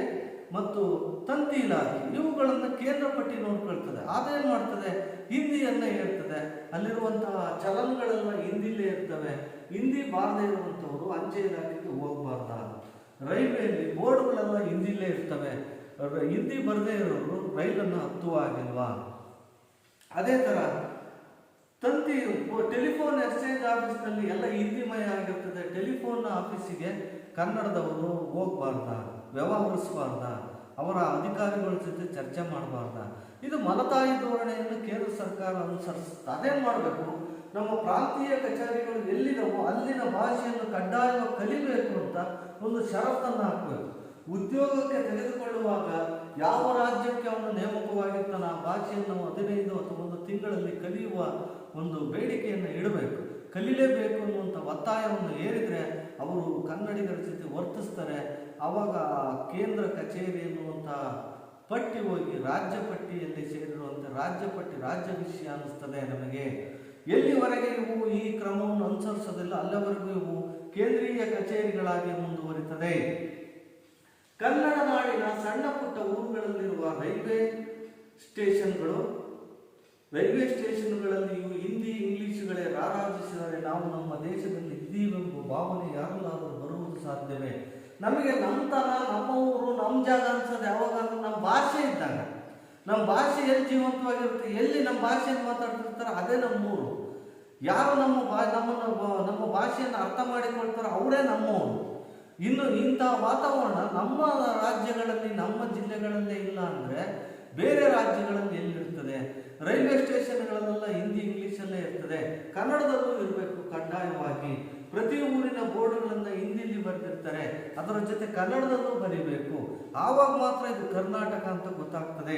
ಮತ್ತು ತಂತಿ ಇಲಾಖೆ. ಇವುಗಳನ್ನು ಕೇಂದ್ರ ಪಟ್ಟಿ ನೋಡ್ಕೊಳ್ತದೆ. ಅದೇನು ಮಾಡ್ತದೆ? ಹಿಂದಿಯನ್ನು ಹೇಳ್ತದೆ. ಅಲ್ಲಿರುವಂತಹ ಚಲನ್ಗಳೆಲ್ಲ ಹಿಂದಿಲೇ ಇರ್ತವೆ. ಹಿಂದಿ ಬಾರದೇ ಇರುವಂಥವರು ಅಂಚೆ ಇಲಾಖೆಗೆ ಹೋಗಬಾರ್ದ. ರೈಲ್ವೆಯಲ್ಲಿ ಬೋರ್ಡ್ಗಳೆಲ್ಲ ಹಿಂದಿಲೇ ಇರ್ತವೆ. ಹಿಂದಿ ಬರದೇ ಇರೋರು ರೈಲನ್ನು ಹತ್ತುವಾಗಿಲ್ವಾ? ಅದೇ ಥರ ತಂತಿ ಟೆಲಿಫೋನ್ ಎಕ್ಸ್ಚೇಂಜ್ ಆಫೀಸ್ನಲ್ಲಿ ಎಲ್ಲ ಹಿಂದಿಮಯ ಆಗಿರ್ತದೆ. ಟೆಲಿಫೋನ್ ಆಫೀಸಿಗೆ ಕನ್ನಡದವರು ಹೋಗಬಾರ್ದ, ವ್ಯವಹರಿಸಬಾರ್ದ, ಅವರ ಅಧಿಕಾರಿಗಳ ಜೊತೆ ಚರ್ಚೆ ಮಾಡಬಾರ್ದ. ಇದು ಮಲತಾಯಿ ಧೋರಣೆಯನ್ನು ಕೇಂದ್ರ ಸರ್ಕಾರ ಅನುಸರಿಸುತ್ತೆ. ಅದೇನು ಮಾಡಬೇಕು? ನಮ್ಮ ಪ್ರಾಂತೀಯ ಕಚೇರಿಗಳು ಎಲ್ಲಿದವೋ ಅಲ್ಲಿನ ಭಾಷೆಯನ್ನು ಕಡ್ಡಾಯವಾಗಿ ಕಲಿಬೇಕು ಅಂತ ಒಂದು ಷರತ್ತನ್ನು ಹಾಕಬೇಕು. ಉದ್ಯೋಗಕ್ಕೆ ತೆಗೆದುಕೊಳ್ಳುವಾಗ ಯಾವ ರಾಜ್ಯಕ್ಕೆ ಅವನು ನೇಮಕವಾಗಿರ್ತಾನೆ ಆ ಭಾಷೆಯನ್ನು 15 ಅಥವಾ 1 ತಿಂಗಳಲ್ಲಿ ಕಲಿಯುವ ಒಂದು ಬೇಡಿಕೆಯನ್ನು ಇಡಬೇಕು. ಕಲಿಲೇಬೇಕು ಅನ್ನುವಂಥ ಒತ್ತಾಯವನ್ನು ಏರಿದರೆ ಅವರು ಕನ್ನಡಿಗರ ಜೊತೆ ವರ್ತಿಸ್ತಾರೆ. ಆವಾಗ ಕೇಂದ್ರ ಕಚೇರಿ ಎನ್ನುವಂಥ ಪಟ್ಟಿ ಹೋಗಿ ರಾಜ್ಯ ಪಟ್ಟಿಯಲ್ಲಿ ಸೇರಿರುವಂತೆ ರಾಜ್ಯ ಪಟ್ಟಿ ರಾಜ್ಯ ವಿಷಯ ಅನ್ನಿಸ್ತದೆ ನಮಗೆ. ಎಲ್ಲಿವರೆಗೆ ಇವು ಈ ಕ್ರಮವನ್ನು ಅನುಸರಿಸೋದಿಲ್ಲ ಅಲ್ಲಿವರೆಗೂ ಇವು ಕೇಂದ್ರೀಯ ಕಚೇರಿಗಳಾಗಿ ಮುಂದುವರಿತದೆ. ಕನ್ನಡ ನಾಡಿನ ಸಣ್ಣ ಪುಟ್ಟ ಊರುಗಳಲ್ಲಿರುವ ರೈಲ್ವೆ ಸ್ಟೇಷನ್ಗಳಲ್ಲಿ ಇವು ಹಿಂದಿ ಇಂಗ್ಲಿಷುಗಳೇ ರಾರಾಜಿಸಿದರೆ ನಾವು ನಮ್ಮ ದೇಶದಲ್ಲಿ ಇದ್ದೀವೆಂಬ ಭಾವನೆ ಯಾರಲ್ಲಾದರೂ ಬರುವುದು ಸಾಧ್ಯವೇ? ನಮಗೆ ನಮ್ಮ ತನ, ನಮ್ಮ ಊರು, ನಮ್ಮ ಜಾಗ ಅನ್ಸೋದು ಯಾವಾಗ? ನಮ್ಮ ಭಾಷೆ ಇದ್ದಾಗ. ನಮ್ಮ ಭಾಷೆ ಎಲ್ಲಿ ಜೀವಂತವಾಗಿರುತ್ತೆ, ಎಲ್ಲಿ ನಮ್ಮ ಭಾಷೆಯನ್ನು ಮಾತಾಡ್ತಿರ್ತಾರೆ ಅದೇ ನಮ್ಮೂರು. ಯಾರು ನಮ್ಮ ಭಾಷೆಯನ್ನು ಅರ್ಥ ಮಾಡಿಕೊಳ್ತಾರೋ ಅವರೇ ನಮ್ಮವರು. ಇನ್ನು ಇಂಥ ವಾತಾವರಣ ನಮ್ಮ ರಾಜ್ಯಗಳಲ್ಲಿ, ನಮ್ಮ ಜಿಲ್ಲೆಗಳಲ್ಲೇ ಇಲ್ಲ ಅಂದರೆ ಬೇರೆ ರಾಜ್ಯಗಳಲ್ಲಿ ಎಲ್ಲಿರ್ತದೆ? ರೈಲ್ವೆ ಸ್ಟೇಷನ್ಗಳಲ್ಲೆಲ್ಲ ಹಿಂದಿ ಇಂಗ್ಲೀಷಲ್ಲೇ ಇರ್ತದೆ. ಕನ್ನಡದಲ್ಲೂ ಇರಬೇಕು ಕಡ್ಡಾಯವಾಗಿ. ಪ್ರತಿ ಊರಿನ ಬೋರ್ಡ್ಗಳನ್ನು ಹಿಂದಿಯಲ್ಲಿ ಬರೆದಿರ್ತಾರೆ, ಅದರ ಜೊತೆ ಕನ್ನಡದಲ್ಲೂ ಬರೀಬೇಕು. ಆವಾಗ ಮಾತ್ರ ಇದು ಕರ್ನಾಟಕ ಅಂತ ಗೊತ್ತಾಗ್ತದೆ.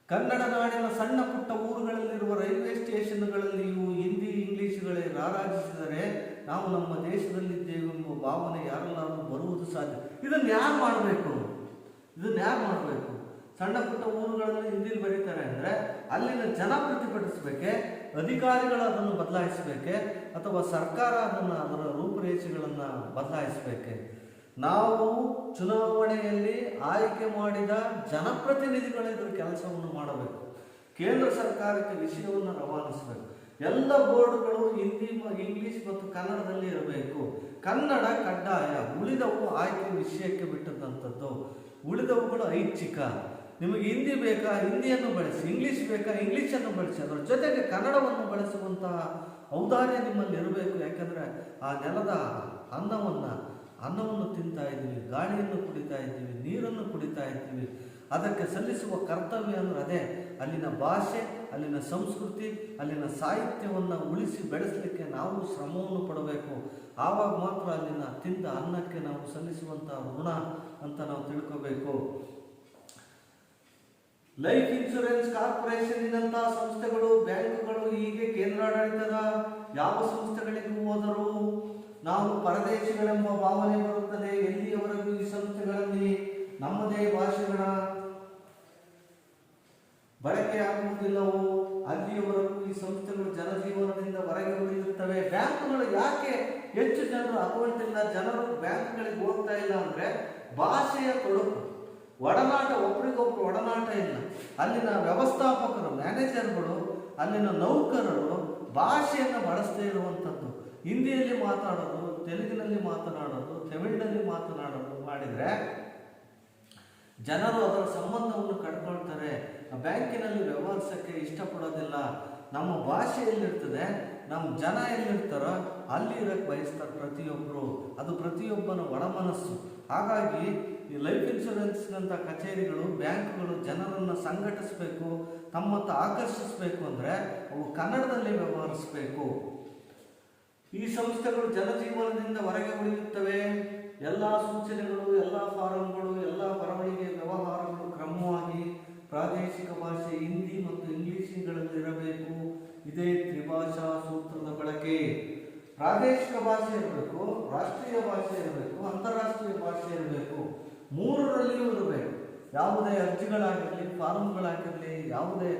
ಕನ್ನಡ ನಾಡಿನ ಸಣ್ಣ ಪುಟ್ಟ ಊರುಗಳಲ್ಲಿರುವ ರೈಲ್ವೆ ಸ್ಟೇಷನ್ಗಳಲ್ಲಿಯೂ ಹಿಂದಿ ಇಂಗ್ಲೀಷುಗಳೇ ರಾರಾಜಿಸಿದರೆ ನಾವು ನಮ್ಮ ದೇಶದಲ್ಲಿದ್ದೇವೆಂಬ ಭಾವನೆ ಯಾರೆಲ್ಲಾದರೂ ಬರುವುದು ಸಾಧ್ಯ. ಇದನ್ನು ಯಾರು ಮಾಡಬೇಕು? ಸಣ್ಣ ಪುಟ್ಟ ಊರುಗಳಲ್ಲಿ ಹಿಂದಿಲಿ ಬರೀತಾರೆ ಅಂದರೆ ಅಲ್ಲಿನ ಜನ ಪ್ರತಿಭಟಿಸಬೇಕೆ? ಅಧಿಕಾರಿಗಳು ಅದನ್ನು ಬದಲಾಯಿಸಬೇಕೆ? ಅಥವಾ ಸರ್ಕಾರ ಅದರ ರೂಪುರೇಷೆಗಳನ್ನು ಬದಲಾಯಿಸಬೇಕೆ? ನಾವು ಚುನಾವಣೆಯಲ್ಲಿ ಆಯ್ಕೆ ಮಾಡಿದ ಜನಪ್ರತಿನಿಧಿಗಳು ಇದರ ಕೆಲಸವನ್ನು ಮಾಡಬೇಕು. ಕೇಂದ್ರ ಸರ್ಕಾರಕ್ಕೆ ವಿಷಯವನ್ನು ರವಾನಿಸಬೇಕು. ಎಲ್ಲ ಬೋರ್ಡ್ಗಳು ಹಿಂದಿ, ಇಂಗ್ಲಿಷ್ ಮತ್ತು ಕನ್ನಡದಲ್ಲಿ ಇರಬೇಕು. ಕನ್ನಡ ಕಡ್ಡಾಯ. ಉಳಿದವು ಆಯ್ಕೆ ವಿಷಯಕ್ಕೆ ಬಿಟ್ಟದಂಥದ್ದು. ಉಳಿದವುಗಳು ಐಚ್ಛಿಕ. ನಿಮಗೆ ಹಿಂದಿ ಬೇಕಾ, ಹಿಂದಿಯನ್ನು ಬಳಸಿ. ಇಂಗ್ಲೀಷ್ ಬೇಕಾ, ಇಂಗ್ಲೀಷನ್ನು ಬಳಸಿ. ಅದರ ಜೊತೆಗೆ ಕನ್ನಡವನ್ನು ಬಳಸುವಂತಹ ಔದಾರ್ಯ ನಿಮ್ಮಲ್ಲಿ ಇರಬೇಕು. ಯಾಕೆಂದರೆ ಆ ನೆಲದ ಅನ್ನವನ್ನು ತಿಂತಾ ಇದ್ದೀವಿ, ಗಾಳಿಯನ್ನು ಕುಡಿತಾ ಇದ್ದೀವಿ, ನೀರನ್ನು ಕುಡಿತಾ ಇದ್ದೀವಿ. ಅದಕ್ಕೆ ಸಲ್ಲಿಸುವ ಕರ್ತವ್ಯ ಅಂದರೆ ಅದೇ. ಅಲ್ಲಿನ ಭಾಷೆ, ಅಲ್ಲಿನ ಸಂಸ್ಕೃತಿ, ಅಲ್ಲಿನ ಸಾಹಿತ್ಯವನ್ನು ಉಳಿಸಿ ಬೆಳೆಸಲಿಕ್ಕೆ ನಾವು ಶ್ರಮವನ್ನು ಪಡಬೇಕು. ಆವಾಗ ಮಾತ್ರ ಅಲ್ಲಿನ ತಿಂದ ಅನ್ನಕ್ಕೆ ನಾವು ಸಲ್ಲಿಸುವಂಥ ಋಣ ಅಂತ ನಾವು ತಿಳ್ಕೋಬೇಕು. ಲೈಫ್ ಇನ್ಶೂರೆನ್ಸ್ ಕಾರ್ಪೊರೇಷನ್ನಿನಂತಹ ಸಂಸ್ಥೆಗಳು, ಬ್ಯಾಂಕುಗಳು, ಹೀಗೆ ಕೇಂದ್ರಾಡಳಿತದ ಯಾವ ಸಂಸ್ಥೆಗಳಿಗೂ ಹೋದರೂ ನಾವು ಪರದೇಶಿಗಳೆಂಬ ಭಾವನೆ ಬರುತ್ತದೆ. ಎಲ್ಲಿಯವರೆಗೂ ಈ ಸಂಸ್ಥೆಗಳಲ್ಲಿ ನಮ್ಮದೇ ಭಾಷೆಗಳ ಬಳಕೆಯಾಗುವುದಿಲ್ಲವೋ ಅಲ್ಲಿಯವರೆಗೂ ಈ ಸಂಸ್ಥೆಗಳು ಜನಜೀವನದಿಂದ ಹೊರಗೆ ಉಳಿಯುತ್ತವೆ. ಬ್ಯಾಂಕುಗಳು ಯಾಕೆ ಹೆಚ್ಚು ಜನರು ಅಕೌಂಟ್ ಇಲ್ಲ, ಜನರು ಬ್ಯಾಂಕ್ಗಳಿಗೆ ಹೋಗ್ತಾ ಇಲ್ಲ ಅಂದರೆ ಭಾಷೆಯ ತೊಡಕು. ಒಡನಾಟ, ಒಬ್ರಿಗೊಬ್ರು ಒಡನಾಟ ಇಲ್ಲ. ಅಲ್ಲಿನ ವ್ಯವಸ್ಥಾಪಕರು, ಮ್ಯಾನೇಜರ್ಗಳು, ಅಲ್ಲಿನ ನೌಕರರು ಭಾಷೆಯನ್ನು ಬಳಸದೇ ಇರುವಂಥದ್ದು, ಹಿಂದಿಯಲ್ಲಿ ಮಾತಾಡೋದು, ತೆಲುಗಿನಲ್ಲಿ ಮಾತನಾಡೋದು, ತಮಿಳಿನಲ್ಲಿ ಮಾತನಾಡೋದು ಮಾಡಿದರೆ ಜನರು ಅದರ ಸಂಬಂಧವನ್ನು ಕಟ್ಕೊಳ್ತಾರೆ. ಬ್ಯಾಂಕಿನಲ್ಲಿ ವ್ಯವಹರಿಸೋಕ್ಕೆ ಇಷ್ಟಪಡೋದಿಲ್ಲ. ನಮ್ಮ ಭಾಷೆ ಎಲ್ಲಿರ್ತದೆ, ನಮ್ಮ ಜನ ಎಲ್ಲಿರ್ತಾರೋ ಅಲ್ಲಿ ಇರೋಕ್ಕೆ ಬಯಸ್ತಾರೆ ಪ್ರತಿಯೊಬ್ಬರು. ಅದು ಪ್ರತಿಯೊಬ್ಬನ ಒಳಮನಸ್ಸು. ಹಾಗಾಗಿ ಈ ಲೈಫ್ ಇನ್ಶೂರೆನ್ಸ್ನಂಥ ಕಚೇರಿಗಳು, ಬ್ಯಾಂಕ್ಗಳು ಜನರನ್ನು ಸಂಘಟಿಸಬೇಕು, ತಮ್ಮತ್ತ ಆಕರ್ಷಿಸಬೇಕು ಅಂದರೆ ಅವು ಕನ್ನಡದಲ್ಲಿ ವ್ಯವಹರಿಸಬೇಕು. ಈ ಸಂಸ್ಥೆಗಳು ಜನಜೀವನದಿಂದ ಹೊರಗೆ ಉಳಿಯುತ್ತವೆ. ಎಲ್ಲ ಸೂಚನೆಗಳು, ಎಲ್ಲ ಫಾರಂಗಳು, ಎಲ್ಲ ಬರವಣಿಗೆ ವ್ಯವಹಾರಗಳು ಕ್ರಮವಾಗಿ ಪ್ರಾದೇಶಿಕ ಭಾಷೆ ಹಿಂದಿ ಮತ್ತು ಇಂಗ್ಲಿಷ್ಗಳಲ್ಲಿರಬೇಕು. ಇದೇ ತ್ರಿಭಾಷಾ ಸೂತ್ರದ ಬಳಕೆ. ಪ್ರಾದೇಶಿಕ ಭಾಷೆ ಇರಬೇಕು, ರಾಷ್ಟ್ರೀಯ ಭಾಷೆ ಇರಬೇಕು, ಅಂತಾರಾಷ್ಟ್ರೀಯ ಭಾಷೆ ಇರಬೇಕು. ಮೂರರಲ್ಲಿಯೂ ಇರಬೇಕು. ಯಾವುದೇ ಅರ್ಜಿಗಳಾಗಿರಲಿ, ಫಾರಂಗಳಾಗಿರಲಿ, ಯಾವುದೇ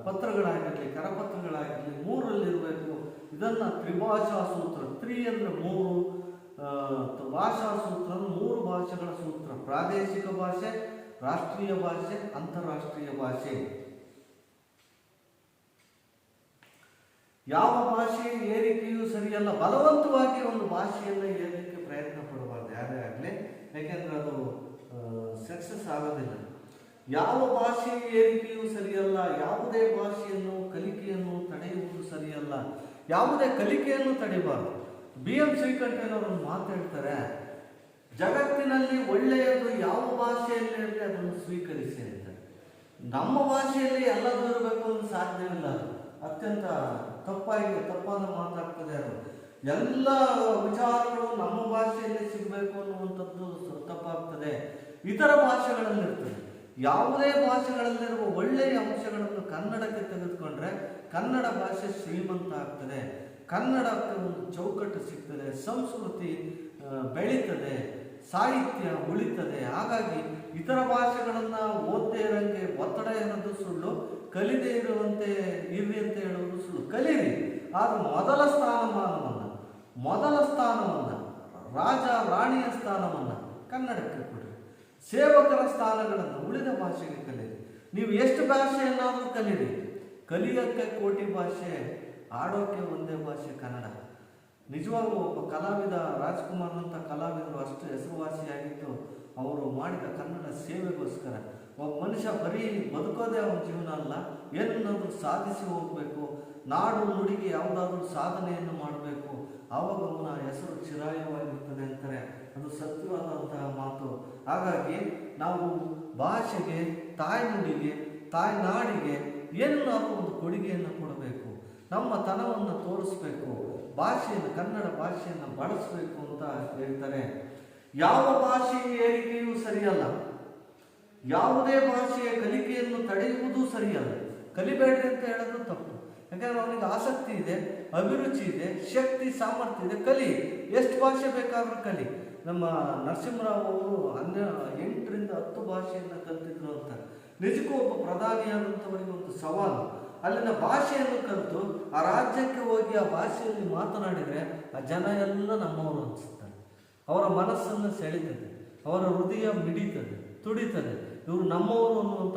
ಪತ್ರಗಳಾಗಿರಲಿ, ಕರಪತ್ರಗಳಾಗಿರಲಿ, ಮೂರರಲ್ಲಿರಬೇಕು. ಇದನ್ನು ತ್ರಿಭಾಷಾ ಸೂತ್ರ, ತ್ರಿ ಅಂದರೆ ಮೂರು, ಭಾಷಾ ಸೂತ್ರ ಮೂರು ಭಾಷೆಗಳ ಸೂತ್ರ. ಪ್ರಾದೇಶಿಕ ಭಾಷೆ, ರಾಷ್ಟ್ರೀಯ ಭಾಷೆ, ಅಂತಾರಾಷ್ಟ್ರೀಯ ಭಾಷೆ. ಯಾವ ಭಾಷೆಯ ಏರಿಕೆಯೂ ಸರಿಯಲ್ಲ. ಬಲವಂತವಾಗಿ ಒಂದು ಭಾಷೆಯನ್ನು ಏರಲಿಕ್ಕೆ ಪ್ರಯತ್ನ ಪಡಬಾರ್ದು ಯಾರೇ ಆಗಲಿ, ಯಾಕೆಂದ್ರೆ ಅದು ಸಕ್ಸಸ್ ಆಗೋದಿಲ್ಲ. ಯಾವ ಭಾಷೆಯ ಏರಿಕೆಯೂ ಸರಿಯಲ್ಲ. ಯಾವುದೇ ಭಾಷೆಯನ್ನು, ಕಲಿಕೆಯನ್ನು ತಡೆಯುವುದು ಸರಿಯಲ್ಲ. ಯಾವುದೇ ಕಲಿಕೆಯನ್ನು ತಡೆಯಬಾರದು. BM ಶ್ರೀಕಂಠಯ್ಯನವರು ಒಂದು ಮಾತು ಹೇಳ್ತಾರೆ, ಜಗತ್ತಿನಲ್ಲಿ ಒಳ್ಳೆಯದು ಯಾವ ಭಾಷೆಯಲ್ಲಿ ಇರಲಿ ಅದನ್ನು ಸ್ವೀಕರಿಸಿ ಅಂತ. ನಮ್ಮ ಭಾಷೆಯಲ್ಲಿ ಎಲ್ಲದೂ ಇರಬೇಕು ಅಂತ ಸಾಧ್ಯವಿಲ್ಲ. ಅದು ಅತ್ಯಂತ ತಪ್ಪಾದ ಮಾತಾಗ್ತದೆ. ಅದು ಎಲ್ಲ ವಿಚಾರಗಳು ನಮ್ಮ ಭಾಷೆಯಲ್ಲಿ ಸಿಗಬೇಕು ಅನ್ನುವಂಥದ್ದು ತಪ್ಪಾಗ್ತದೆ. ಇತರ ಭಾಷೆಗಳಲ್ಲಿರ್ತದೆ. ಯಾವುದೇ ಭಾಷೆಗಳಲ್ಲಿರುವ ಒಳ್ಳೆಯ ಅಂಶಗಳನ್ನು ಕನ್ನಡಕ್ಕೆ ತೆಗೆದುಕೊಂಡ್ರೆ ಕನ್ನಡ ಭಾಷೆ ಶ್ರೀಮಂತ ಆಗ್ತದೆ. ಕನ್ನಡಕ್ಕೆ ಒಂದು ಚೌಕಟ್ಟು ಸಿಗ್ತದೆ, ಸಂಸ್ಕೃತಿ ಬೆಳೀತದೆ, ಸಾಹಿತ್ಯ ಉಳಿತದೆ. ಹಾಗಾಗಿ ಇತರ ಭಾಷೆಗಳನ್ನು ಓದದೇ ಇರೋಂಗೆ ಒತ್ತಡ ಇರೋದು ಸುಳ್ಳು, ಕಲಿದೇ ಇರುವಂತೆ ಇರ್ರಿ ಅಂತ ಹೇಳೋದು ಸುಳ್ಳು. ಕಲೀರಿ, ಆದರೆ ಮೊದಲ ಸ್ಥಾನವನ್ನು ರಾಜ ರಾಣಿಯ ಸ್ಥಾನವನ್ನು ಕನ್ನಡಕ್ಕೆ ಕೊಡ್ರಿ. ಸೇವಕರ ಸ್ಥಾನಗಳನ್ನು ಉಳಿದ ಭಾಷೆಗೆ ಕಲೀರಿ. ನೀವು ಎಷ್ಟು ಭಾಷೆಯನ್ನಾದರೂ ಕಲೀರಿ. ಕಲಿಯೋಕ್ಕೆ ಕೋಟಿ ಭಾಷೆ, ಆಡೋಕ್ಕೆ ಒಂದೇ ಭಾಷೆ ಕನ್ನಡ. ನಿಜವಾಗೂ ಒಬ್ಬ ಕಲಾವಿದ, ರಾಜ್ಕುಮಾರ್ನಂಥ ಕಲಾವಿದರು ಅಷ್ಟು ಹೆಸರುವಾಸಿಯಾಗಿದ್ದು ಅವರು ಮಾಡಿದ ಕನ್ನಡ ಸೇವೆಗೋಸ್ಕರ. ಒಬ್ಬ ಮನುಷ್ಯ ಬರೀ ಬದುಕೋದೇ ಅವನ ಜೀವನ ಅಲ್ಲ, ಏನನ್ನಾದರೂ ಸಾಧಿಸಿ ಹೋಗಬೇಕು, ನಾಡು ನುಡಿಗೆ ಯಾವುದಾದ್ರೂ ಸಾಧನೆಯನ್ನು ಮಾಡಬೇಕು, ಆವಾಗ ಅವನ ಹೆಸರು ಚಿರಾಯವಾಗಿರ್ತದೆ ಅಂತಾರೆ. ಅದು ಸತ್ಯವಾದಂತಹ ಮಾತು. ಹಾಗಾಗಿ ನಾವು ಭಾಷೆಗೆ, ತಾಯ್ನುಡಿಗೆ, ತಾಯ್ನಾಡಿಗೆ ಏನಾದರೂ ಒಂದು ಕೊಡುಗೆಯನ್ನು ಕೊಡಬೇಕು. ನಮ್ಮ ತನವನ್ನು ತೋರಿಸ್ಬೇಕು. ಭಾಷೆಯನ್ನು, ಕನ್ನಡ ಭಾಷೆಯನ್ನು ಬಳಸಬೇಕು ಅಂತ ಹೇಳ್ತಾರೆ. ಯಾವ ಭಾಷೆಯ ಏರಿಕೆಯೂ ಸರಿಯಲ್ಲ. ಯಾವುದೇ ಭಾಷೆಯ ಕಲಿಕೆಯನ್ನು ತಡೆಯುವುದೂ ಸರಿಯಲ್ಲ. ಕಲಿಬೇಡ್ರಿ ಅಂತ ಹೇಳೋದು ತಪ್ಪು. ಯಾಕಂದರೆ ಅವನಿಗೆ ಆಸಕ್ತಿ ಇದೆ, ಅಭಿರುಚಿ ಇದೆ, ಶಕ್ತಿ, ಸಾಮರ್ಥ್ಯ ಇದೆ, ಕಲಿ. ಎಷ್ಟು ಭಾಷೆ ಬೇಕಾದರೂ ಕಲಿ. ನಮ್ಮ ನರಸಿಂಹರಾವ್ ಅವರು 8ರಿಂದ 10 ಭಾಷೆಯನ್ನು ಕಲಿತಿದ್ರು ಅಂತ. ನಿಜಕ್ಕೂ ಒಬ್ಬ ಪ್ರಧಾನಿಯಾದಂಥವರಿಗೆ ಒಂದು ಸವಾಲು. ಅಲ್ಲಿನ ಭಾಷೆಯನ್ನು ಕಲಿತು ಆ ರಾಜ್ಯಕ್ಕೆ ಹೋಗಿ ಆ ಭಾಷೆಯಲ್ಲಿ ಮಾತನಾಡಿದರೆ ಆ ಜನ ಎಲ್ಲ ನಮ್ಮವರು ಅನಿಸುತ್ತಾರೆ. ಅವರ ಮನಸ್ಸನ್ನು ಸೆಳೀತದೆ, ಅವರ ಹೃದಯ ಮಿಡಿತದೆ, ತುಡಿತದೆ. ಇವರು ನಮ್ಮವರು ಅನ್ನುವಂಥ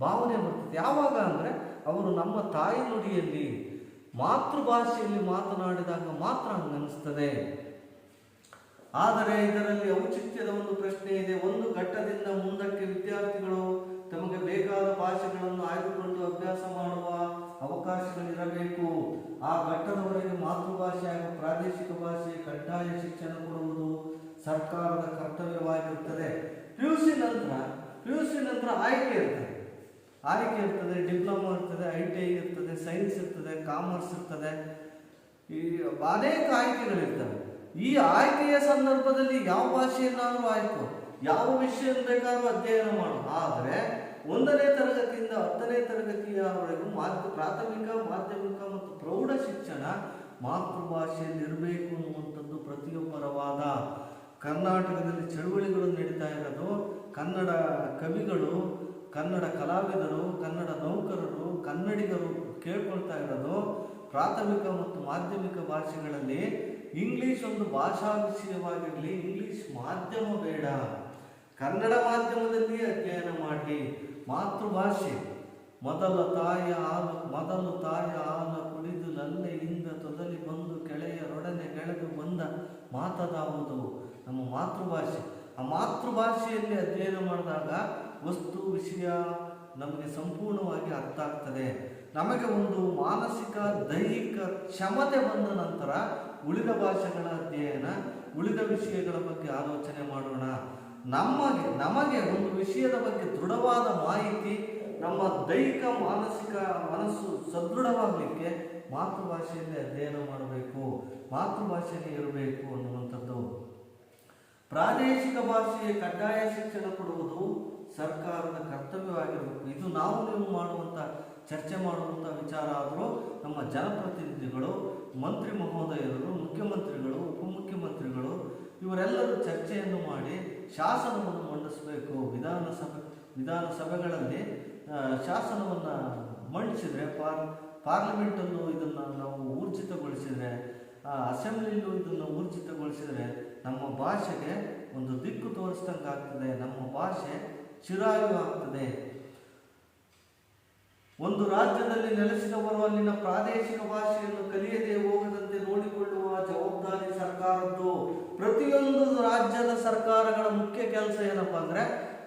ಭಾವನೆ ಬರ್ತದೆ. ಯಾವಾಗ ಅಂದರೆ ಅವರು ನಮ್ಮ ತಾಯಿ ನುಡಿಯಲ್ಲಿ, ಮಾತೃಭಾಷೆಯಲ್ಲಿ ಮಾತನಾಡಿದಾಗ ಮಾತ್ರ ಹಂಗನಿಸ್ತದೆ. ಆದರೆ ಇದರಲ್ಲಿ ಔಚಿತ್ಯದ ಒಂದು ಪ್ರಶ್ನೆ ಇದೆ. ಒಂದು ಘಟ್ಟದಿಂದ ಮುಂದಕ್ಕೆ ವಿದ್ಯಾರ್ಥಿಗಳು ತಮಗೆ ಬೇಕಾದ ಭಾಷೆಗಳನ್ನು ಆಯ್ದುಕೊಂಡು ಅಭ್ಯಾಸ ಮಾಡುವ ಅವಕಾಶಗಳಿರಬೇಕು. ಆ ಘಟ್ಟದವರೆಗೆ ಮಾತೃಭಾಷೆ ಹಾಗೂ ಪ್ರಾದೇಶಿಕ ಭಾಷೆ ಕಡ್ಡಾಯ ಶಿಕ್ಷಣ ಕೊಡುವುದು ಸರ್ಕಾರದ ಕರ್ತವ್ಯವಾಗಿರುತ್ತದೆ. PUC ನಂತರ ಆಯ್ಕೆ ಇರ್ತದೆ. ಡಿಪ್ಲೊಮಾ ಇರ್ತದೆ, ITI ಇರ್ತದೆ, ಸೈನ್ಸ್ ಇರ್ತದೆ, ಕಾಮರ್ಸ್ ಇರ್ತದೆ. ಈ ಅನೇಕ ಆಯ್ಕೆಗಳಿರ್ತವೆ. ಈ ಆಯ್ಕೆಯ ಸಂದರ್ಭದಲ್ಲಿ ಯಾವ ಭಾಷೆಯನ್ನಾದರೂ ಆಯ್ತು, ಯಾವ ವಿಷಯ ಬೇಕಾದ್ರೂ ಅಧ್ಯಯನ ಮಾಡು. ಆದರೆ 1ನೇ ತರಗತಿಯಿಂದ 10ನೇ ತರಗತಿಯವರೆಗೂ ಪ್ರಾಥಮಿಕ, ಮಾಧ್ಯಮಿಕ ಮತ್ತು ಪ್ರೌಢ ಶಿಕ್ಷಣ ಮಾತೃಭಾಷೆಯಲ್ಲಿ ಇರಬೇಕು ಅನ್ನುವಂಥದ್ದು ಪ್ರತಿಯೊಬ್ಬರ ವಾದ. ಕರ್ನಾಟಕದಲ್ಲಿ ಚಳುವಳಿಗಳು ನಡೀತಾ ಇರೋದು, ಕನ್ನಡ ಕವಿಗಳು, ಕನ್ನಡ ಕಲಾವಿದರು, ಕನ್ನಡ ನೌಕರರು, ಕನ್ನಡಿಗರು ಕೇಳ್ಕೊಳ್ತಾ ಇರೋದು ಪ್ರಾಥಮಿಕ ಮತ್ತು ಮಾಧ್ಯಮಿಕ ಭಾಷೆಗಳಲ್ಲಿ ಇಂಗ್ಲೀಷ್ ಒಂದು ಭಾಷಾ ವಿಷಯವಾಗಿರಲಿ, ಇಂಗ್ಲೀಷ್ ಮಾಧ್ಯಮ ಬೇಡ. ಕನ್ನಡ ಮಾಧ್ಯಮದಲ್ಲಿ ಅಧ್ಯಯನ ಮಾಡಿ. ಮಾತೃಭಾಷೆ ಮೊದಲು ತಾಯ ಹಾಲು ಕುಡಿದು ಲಲ್ಲೆಯಿಂದ ತೊದಲಿ ಬಂದು ಕೆಳೆಯರೊಡನೆ ಗೆಳೆದು ಬಂದ ಮಾತದಾವುದು ನಮ್ಮ ಮಾತೃಭಾಷೆ. ಆ ಮಾತೃಭಾಷೆಯಲ್ಲಿ ಅಧ್ಯಯನ ಮಾಡಿದಾಗ ವಸ್ತು ವಿಷಯ ನಮಗೆ ಸಂಪೂರ್ಣವಾಗಿ ಅರ್ಥ ಆಗ್ತದೆ. ನಮಗೆ ಒಂದು ಮಾನಸಿಕ ದೈಹಿಕ ಕ್ಷಮತೆ ಬಂದ ನಂತರ ಉಳಿದ ಭಾಷೆಗಳ ಅಧ್ಯಯನ, ಉಳಿದ ವಿಷಯಗಳ ಬಗ್ಗೆ ಆಲೋಚನೆ ಮಾಡೋಣ. ನಮಗೆ ಒಂದು ವಿಷಯದ ಬಗ್ಗೆ ದೃಢವಾದ ಮಾಹಿತಿ, ನಮ್ಮ ದೈಹಿಕ ಮಾನಸಿಕ ಮನಸ್ಸು ಸದೃಢವಾಗಲಿಕ್ಕೆ ಮಾತೃಭಾಷೆಯಲ್ಲಿ ಅಧ್ಯಯನ ಮಾಡಬೇಕು, ಮಾತೃಭಾಷೆಯಲ್ಲಿ ಇರಬೇಕು ಅನ್ನುವಂಥದ್ದು. ಪ್ರಾದೇಶಿಕ ಭಾಷೆಯ ಕಡ್ಡಾಯ ಶಿಕ್ಷಣ ಕೊಡುವುದು ಸರ್ಕಾರದ ಕರ್ತವ್ಯವಾಗಿರಬೇಕು. ಇದು ನೀವು ಮಾಡುವಂಥ ಚರ್ಚೆ ಮಾಡುವಂಥ ವಿಚಾರ ಆದರೂ ನಮ್ಮ ಜನಪ್ರತಿನಿಧಿಗಳು, ಮಂತ್ರಿ ಮಹೋದಯರು, ಮುಖ್ಯಮಂತ್ರಿಗಳು, ಉಪಮುಖ್ಯಮಂತ್ರಿಗಳು ಇವರೆಲ್ಲರೂ ಚರ್ಚೆಯನ್ನು ಮಾಡಿ ಶಾಸನವನ್ನು ಮಂಡಿಸಬೇಕು. ವಿಧಾನಸಭೆಗಳಲ್ಲಿ ಶಾಸನವನ್ನು ಮಂಡಿಸಿದರೆ, ಪಾರ್ಲಿಮೆಂಟಲ್ಲೂ ಇದನ್ನು ನಾವು ಊರ್ಜಿತಗೊಳಿಸಿದರೆ, ಅಸೆಂಬ್ಲಿಯಲ್ಲೂ ಇದನ್ನು ಊರ್ಜಿತಗೊಳಿಸಿದರೆ ನಮ್ಮ ಭಾಷೆಗೆ ಒಂದು ದಿಕ್ಕು ತೋರಿಸ್ದಂಗೆ ಆಗ್ತದೆ, ನಮ್ಮ ಭಾಷೆ ಚಿರಾಯು ಆಗ್ತದೆ. ಒಂದು ರಾಜ್ಯದಲ್ಲಿ ನೆಲೆಸಿದವರು ಅಲ್ಲಿನ ಪ್ರಾದೇಶಿಕ ಭಾಷೆಯನ್ನು ಕಲಿಯದೆ ಹೋಗದಂತೆ ನೋಡಿಕೊಳ್ಳುವ ಜವಾಬ್ದಾರಿ ಸರ್ಕಾರದ್ದು. ಪ್ರತಿಯೊಂದು ರಾಜ್ಯದ ಸರ್ಕಾರಗಳ ಮುಖ್ಯ ಕೆಲಸ ಏನಪ್ಪಾ ಅಂದ್ರೆ,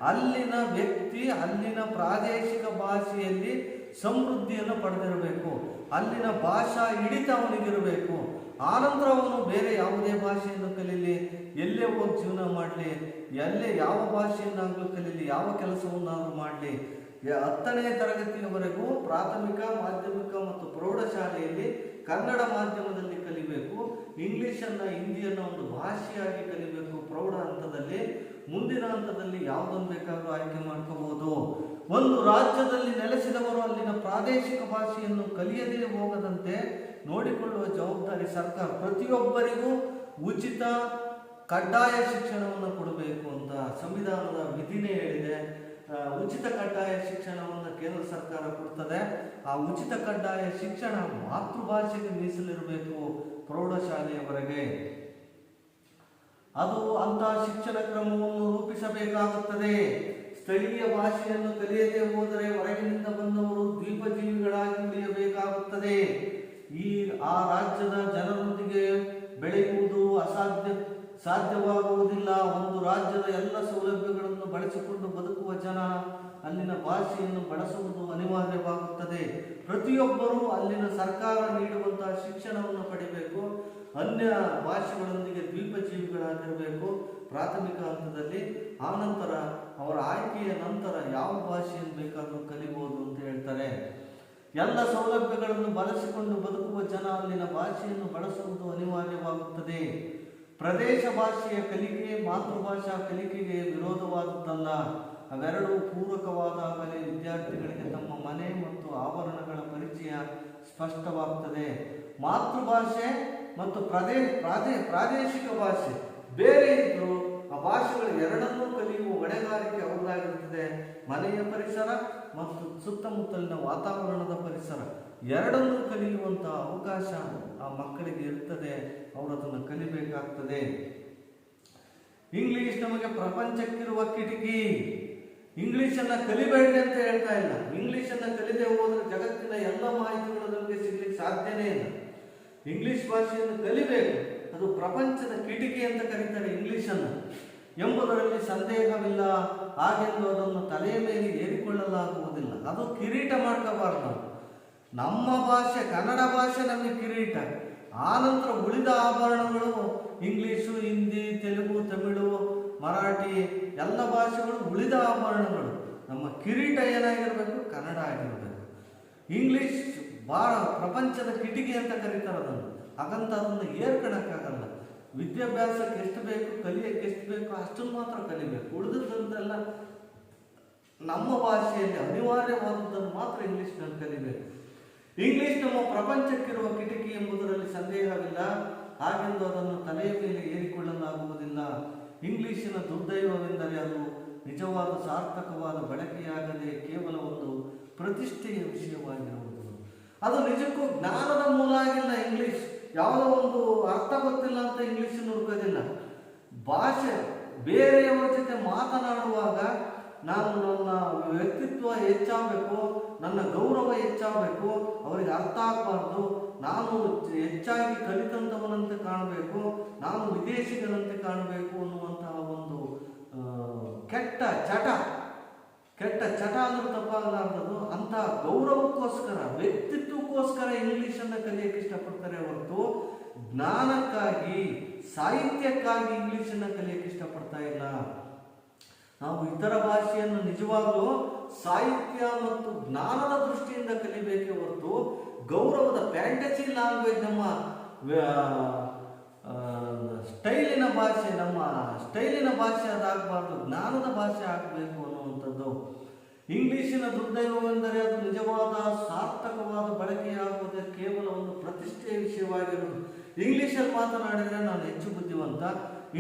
ಅಲ್ಲಿನ ವ್ಯಕ್ತಿ ಅಲ್ಲಿನ ಪ್ರಾದೇಶಿಕ ಭಾಷೆಯಲ್ಲಿ ಸಮೃದ್ಧಿಯನ್ನು ಪಡೆದಿರಬೇಕು, ಅಲ್ಲಿನ ಭಾಷಾ ಹಿಡಿತ ಅವನಿಗಿರಬೇಕು. ಆನಂತರ ಅವನು ಬೇರೆ ಯಾವುದೇ ಭಾಷೆಯನ್ನು ಕಲೀಲಿ, ಎಲ್ಲೇ ಹೋಗಿ ಜೀವನ ಮಾಡಲಿ, ಎಲ್ಲೇ ಯಾವ ಭಾಷೆಯನ್ನಾಗಲೂ ಕಲೀಲಿ, ಯಾವ ಕೆಲಸವನ್ನಾದರೂ ಮಾಡಲಿ, 10ನೇ ತರಗತಿಯವರೆಗೂ ಪ್ರಾಥಮಿಕ, ಮಾಧ್ಯಮಿಕ ಮತ್ತು ಪ್ರೌಢಶಾಲೆಯಲ್ಲಿ ಕನ್ನಡ ಮಾಧ್ಯಮದಲ್ಲಿ ಕಲಿಬೇಕು. ಇಂಗ್ಲಿಷನ್ನು, ಹಿಂದಿಯನ್ನು ಒಂದು ಭಾಷೆಯಾಗಿ ಕಲಿಬೇಕು ಪ್ರೌಢ ಹಂತದಲ್ಲಿ. ಮುಂದಿನ ಹಂತದಲ್ಲಿ ಯಾವುದನ್ನು ಬೇಕಾದರೂ ಆಯ್ಕೆ ಮಾಡ್ಕೋಬಹುದು. ಒಂದು ರಾಜ್ಯದಲ್ಲಿ ನೆಲೆಸಿದವರು ಅಲ್ಲಿನ ಪ್ರಾದೇಶಿಕ ಭಾಷೆಯನ್ನು ಕಲಿಯದೇ ಹೋಗದಂತೆ ನೋಡಿಕೊಳ್ಳುವ ಜವಾಬ್ದಾರಿ ಸರ್ಕಾರ. ಪ್ರತಿಯೊಬ್ಬರಿಗೂ ಉಚಿತ ಕಡ್ಡಾಯ ಶಿಕ್ಷಣವನ್ನು ಕೊಡಬೇಕು ಅಂತ ಸಂವಿಧಾನದ ವಿಧಿನೇ ಹೇಳಿದೆ. ಉಚಿತ ಕಡ್ಡಾಯ ಶಿಕ್ಷಣವನ್ನು ಕೇಂದ್ರ ಸರ್ಕಾರ ಕೊಡ್ತದೆ. ಆ ಉಚಿತ ಕಡ್ಡಾಯ ಶಿಕ್ಷಣ ಮಾತೃಭಾಷೆಗೆ ಮೀಸಲಿರಬೇಕು ಪ್ರೌಢಶಾಲೆಯವರೆಗೆ. ಅದು ಅಂತಹ ಶಿಕ್ಷಣ ಕ್ರಮವನ್ನು ರೂಪಿಸಬೇಕಾಗುತ್ತದೆ. ಸ್ಥಳೀಯ ಭಾಷೆಯನ್ನು ಕಲಿಯದೆ ಹೋದರೆ ಹೊರಗಿನಿಂದ ಬಂದವರು ದ್ವೀಪಜೀವಿಗಳಾಗಿ ಉಳಿಯಬೇಕಾಗುತ್ತದೆ. ಆ ರಾಜ್ಯದ ಜನರೊಂದಿಗೆ ಬೆಳೆಯುವುದು ಸಾಧ್ಯವಾಗುವುದಿಲ್ಲ. ಒಂದು ರಾಜ್ಯದ ಎಲ್ಲ ಸೌಲಭ್ಯಗಳನ್ನು ಬಳಸಿಕೊಂಡು ಬದುಕುವ ಜನ ಅಲ್ಲಿನ ಭಾಷೆಯನ್ನು ಬಳಸುವುದು ಅನಿವಾರ್ಯವಾಗುತ್ತದೆ. ಪ್ರತಿಯೊಬ್ಬರೂ ಅಲ್ಲಿನ ಸರ್ಕಾರ ನೀಡುವಂತಹ ಶಿಕ್ಷಣವನ್ನು ಪಡಿಬೇಕು. ಅನ್ಯ ಭಾಷೆಗಳೊಂದಿಗೆ ದ್ವೀಪಜೀವಿಗಳಾಗಿರಬೇಕು ಪ್ರಾಥಮಿಕ ಹಂತದಲ್ಲಿ. ಆನಂತರ ಅವರ ಆಯ್ಕೆಯ ನಂತರ ಯಾವ ಭಾಷೆಯನ್ನು ಬೇಕಾದರೂ ಕಲಿಬಹುದು ಅಂತ ಹೇಳ್ತಾರೆ. ಎಲ್ಲ ಸೌಲಭ್ಯಗಳನ್ನು ಬಳಸಿಕೊಂಡು ಬದುಕುವ ಜನ ಅಲ್ಲಿನ ಭಾಷೆಯನ್ನು ಬಳಸುವುದು ಅನಿವಾರ್ಯವಾಗುತ್ತದೆ. ಪ್ರದೇಶ ಭಾಷೆಯ ಕಲಿಕೆ ಮಾತೃಭಾಷಾ ಕಲಿಕೆಗೆ ವಿರೋಧವಾದದ್ದಲ್ಲ. ಅವೆರಡೂ ಪೂರಕವಾದಾಗಲೇ ವಿದ್ಯಾರ್ಥಿಗಳಿಗೆ ತಮ್ಮ ಮನೆ ಮತ್ತು ಆವರಣಗಳ ಪರಿಚಯ ಸ್ಪಷ್ಟವಾಗ್ತದೆ. ಮಾತೃಭಾಷೆ ಮತ್ತು ಪ್ರಾದೇಶಿಕ ಭಾಷೆ ಬೇರೆ ಇದ್ದರೂ ಆ ಭಾಷೆಗಳು ಎರಡನ್ನೂ ಕಲಿಯುವ ಹೊಣೆಗಾರಿಕೆ ಅವರಾಗಿರುತ್ತದೆ. ಮನೆಯ ಪರಿಸರ ಮತ್ತು ಸುತ್ತಮುತ್ತಲಿನ ವಾತಾವರಣದ ಪರಿಸರ ಎರಡನ್ನೂ ಕಲಿಯುವಂಥ ಅವಕಾಶ ಆ ಮಕ್ಕಳಿಗೆ ಇರ್ತದೆ. ಅವರು ಅದನ್ನು ಕಲಿಬೇಕಾಗ್ತದೆ. ಇಂಗ್ಲಿಷ್ ನಮಗೆ ಪ್ರಪಂಚಕ್ಕಿರುವ ಕಿಟಕಿ. ಇಂಗ್ಲಿಷನ್ನು ಕಲಿಬೇಡಿ ಅಂತ ಹೇಳ್ತಾ ಇಲ್ಲ. ಇಂಗ್ಲಿಷನ್ನು ಕಲಿದೇ ಹೋದ್ರೆ ಜಗತ್ತಿನ ಎಲ್ಲ ಮಾಹಿತಿಗಳು ನಮಗೆ ಸಿಗ್ಲಿಕ್ಕೆ ಸಾಧ್ಯನೇ ಇಲ್ಲ. ಇಂಗ್ಲಿಷ್ ಭಾಷೆಯನ್ನು ಕಲಿಬೇಕು. ಅದು ಪ್ರಪಂಚದ ಕಿಟಕಿ ಅಂತ ಕರೀತಾರೆ ಇಂಗ್ಲಿಷನ್ನು ಎಂಬುದರಲ್ಲಿ ಸಂದೇಹವಿಲ್ಲ. ಹಾಗೆಂದು ಅದನ್ನು ತಲೆಯ ಮೇಲೆ ಏರಿಕೊಳ್ಳಲಾಗುವುದಿಲ್ಲ. ಅದು ಕಿರೀಟ ಮಾಡ್ಕೋಬಾರ್ದು. ನಮ್ಮ ಭಾಷೆ ಕನ್ನಡ ಭಾಷೆ ನಮಗೆ ಕಿರೀಟ. ಆನಂತರ ಉಳಿದ ಆಭರಣಗಳು ಇಂಗ್ಲೀಷು, ಹಿಂದಿ, ತೆಲುಗು, ತಮಿಳು, ಮರಾಠಿ ಎಲ್ಲ ಭಾಷೆಗಳು ಉಳಿದ ಆಭರಣಗಳು. ನಮ್ಮ ಕಿರೀಟ ಏನಾಗಿರಬೇಕು? ಕನ್ನಡ ಆಗಿರಬೇಕು. ಇಂಗ್ಲೀಷ್ ಭಾಳ ಪ್ರಪಂಚದ ಕಿಟಕಿ ಅಂತ ಕರೀತಾರೆ ಅದನ್ನು. ಹಾಗಂತ ಅದನ್ನು ಏರ್ಕೊಳಕ್ಕಾಗಲ್ಲ. ವಿದ್ಯಾಭ್ಯಾಸಕ್ಕೆ ಎಷ್ಟು ಬೇಕು, ಕಲಿಯಕ್ಕೆ ಎಷ್ಟು ಬೇಕು ಅಷ್ಟನ್ನು ಮಾತ್ರ ಕಲಿಬೇಕು. ಉಳಿದದ್ದಂತೆಲ್ಲ ನಮ್ಮ ಭಾಷೆಯಲ್ಲಿ ಅನಿವಾರ್ಯವಾದದ್ದನ್ನು ಮಾತ್ರ ಇಂಗ್ಲೀಷ್ನಲ್ಲಿ ಕಲಿಬೇಕು. ಇಂಗ್ಲೀಷ್ ನಮ್ಮ ಪ್ರಪಂಚಕ್ಕಿರುವ ಕಿಟಕಿ ಎಂಬುದರಲ್ಲಿ ಸಂದೇಹವಿಲ್ಲ. ಹಾಗೆಂದು ಅದನ್ನು ತಲೆಯ ಮೇಲೆ ಏರಿಕೊಳ್ಳಲಾಗುವುದಿಲ್ಲ. ಇಂಗ್ಲೀಷಿನ ದುರ್ದೈವವೆಂದರೆ ಅದು ನಿಜವಾದ ಸಾರ್ಥಕವಾದ ಬಳಕೆಯಾಗದೆ ಕೇವಲ ಒಂದು ಪ್ರತಿಷ್ಠೆಯ ವಿಷಯವಾಗಿರುವುದು. ಅದು ನಿಜಕ್ಕೂ ಜ್ಞಾನದ ಮೂಲ ಆಗಿಲ್ಲ. ಇಂಗ್ಲೀಷ್ ಯಾವುದೋ ಒಂದು ಅರ್ಥ ಗೊತ್ತಿಲ್ಲ ಅಂತ ಇಂಗ್ಲೀಷನ್ನು ಹುಡುಕೋದಿಲ್ಲ. ಭಾಷೆ ಬೇರೆಯವರ ಜೊತೆ ಮಾತನಾಡುವಾಗ ನಾನು ನನ್ನ ವ್ಯಕ್ತಿತ್ವ ಹೆಚ್ಚಾಗಬೇಕು, ನನ್ನ ಗೌರವ ಹೆಚ್ಚಾಗಬೇಕು, ಅವರಿಗೆ ಅರ್ಥ ಆಗಬಾರ್ದು, ನಾನು ಹೆಚ್ಚಾಗಿ ಕಲಿತಂಥವನಂತೆ ಕಾಣಬೇಕು, ನಾನು ವಿದೇಶಿಗಳಂತೆ ಕಾಣಬೇಕು ಅನ್ನುವಂತಹ ಒಂದು ಕೆಟ್ಟ ಚಟ ಅಂದ್ರೆ ತಪ್ಪಾಗಲಾರ್ದು ಅಂತಹ ಗೌರವಕ್ಕೋಸ್ಕರ, ವ್ಯಕ್ತಿತ್ವಕ್ಕೋಸ್ಕರ ಇಂಗ್ಲಿಷನ್ನು ಕಲಿಯಕ್ಕೆ ಇಷ್ಟಪಡ್ತಾರೆ ಹೊರತು ಜ್ಞಾನಕ್ಕಾಗಿ, ಸಾಹಿತ್ಯಕ್ಕಾಗಿ ಇಂಗ್ಲಿಷನ್ನು ಕಲಿಯಕ್ಕೆ ಇಷ್ಟಪಡ್ತಾ ಇಲ್ಲ. ನಾವು ಇತರ ಭಾಷೆಯನ್ನು ನಿಜವಾಗಲೂ ಸಾಹಿತ್ಯ ಮತ್ತು ಜ್ಞಾನದ ದೃಷ್ಟಿಯಿಂದ ಕಲಿಬೇಕೇ ಹೊರತು ಗೌರವದ ಫ್ಯಾಂಟಸಿ ಲ್ಯಾಂಗ್ವೇಜ್, ನಮ್ಮ ಸ್ಟೈಲಿನ ಭಾಷೆ ಅದಾಗಬಾರ್ದು, ಜ್ಞಾನದ ಭಾಷೆ ಆಗಬೇಕು ಅನ್ನುವಂಥದ್ದು. ಇಂಗ್ಲಿಶಿನ ದುರ್ದೈವವೆಂದರೆ ಅದು ನಿಜವಾದ ಸಾರ್ಥಕವಾದ ಬಳಕೆಯಾಗುವುದೇ ಕೇವಲ ಒಂದು ಪ್ರತಿಷ್ಠೆಯ ವಿಷಯವಾಗಿರುವುದು. ಇಂಗ್ಲಿಷಲ್ಲಿ ಮಾತನಾಡಿದರೆ ನಾನು ಹೆಚ್ಚು ಬುದ್ಧಿವಂತ,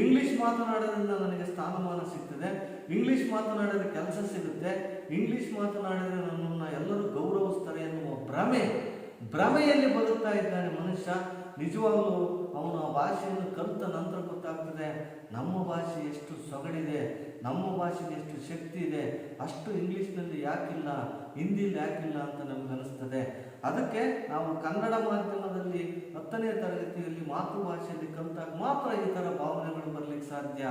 ಇಂಗ್ಲಿಷ್ ಮಾತನಾಡೋದ್ರಿಂದ ನನಗೆ ಸ್ಥಾನಮಾನ ಸಿಗ್ತದೆ, ಇಂಗ್ಲಿಷ್ ಮಾತನಾಡಿದರೆ ಕೆಲಸ ಸಿಗುತ್ತೆ, ಇಂಗ್ಲಿಷ್ ಮಾತನಾಡಿದರೆ ನನ್ನನ್ನು ಎಲ್ಲರೂ ಗೌರವಿಸ್ತಾರೆ ಎನ್ನುವ ಭ್ರಮೆಯಲ್ಲಿ ಬದುಕ್ತಾ ಇದ್ದಾನೆ ಮನುಷ್ಯ. ನಿಜವಾಗಲೂ ಅವನು ಆ ಭಾಷೆಯನ್ನು ಕಲಿತ ನಂತರ ಗೊತ್ತಾಗ್ತದೆ ನಮ್ಮ ಭಾಷೆ ಎಷ್ಟು ಸೊಗಡಿದೆ, ನಮ್ಮ ಭಾಷೆಗೆ ಎಷ್ಟು ಶಕ್ತಿ ಇದೆ, ಅಷ್ಟು ಇಂಗ್ಲೀಷ್ನಲ್ಲಿ ಯಾಕಿಲ್ಲ, ಹಿಂದಿಲಿ ಯಾಕಿಲ್ಲ ಅಂತ ನಮ್ಗೆ ಅನಿಸ್ತದೆ. ಅದಕ್ಕೆ ನಾವು ಕನ್ನಡ ಮಾಧ್ಯಮದಲ್ಲಿ 10ನೇ ತರಗತಿಯಲ್ಲಿ ಮಾತೃಭಾಷೆಯಲ್ಲಿ ಕಲಿತಾಗ ಮಾತ್ರ ಈ ಥರ ಭಾವನೆಗಳು ಬರಲಿಕ್ಕೆ ಸಾಧ್ಯ.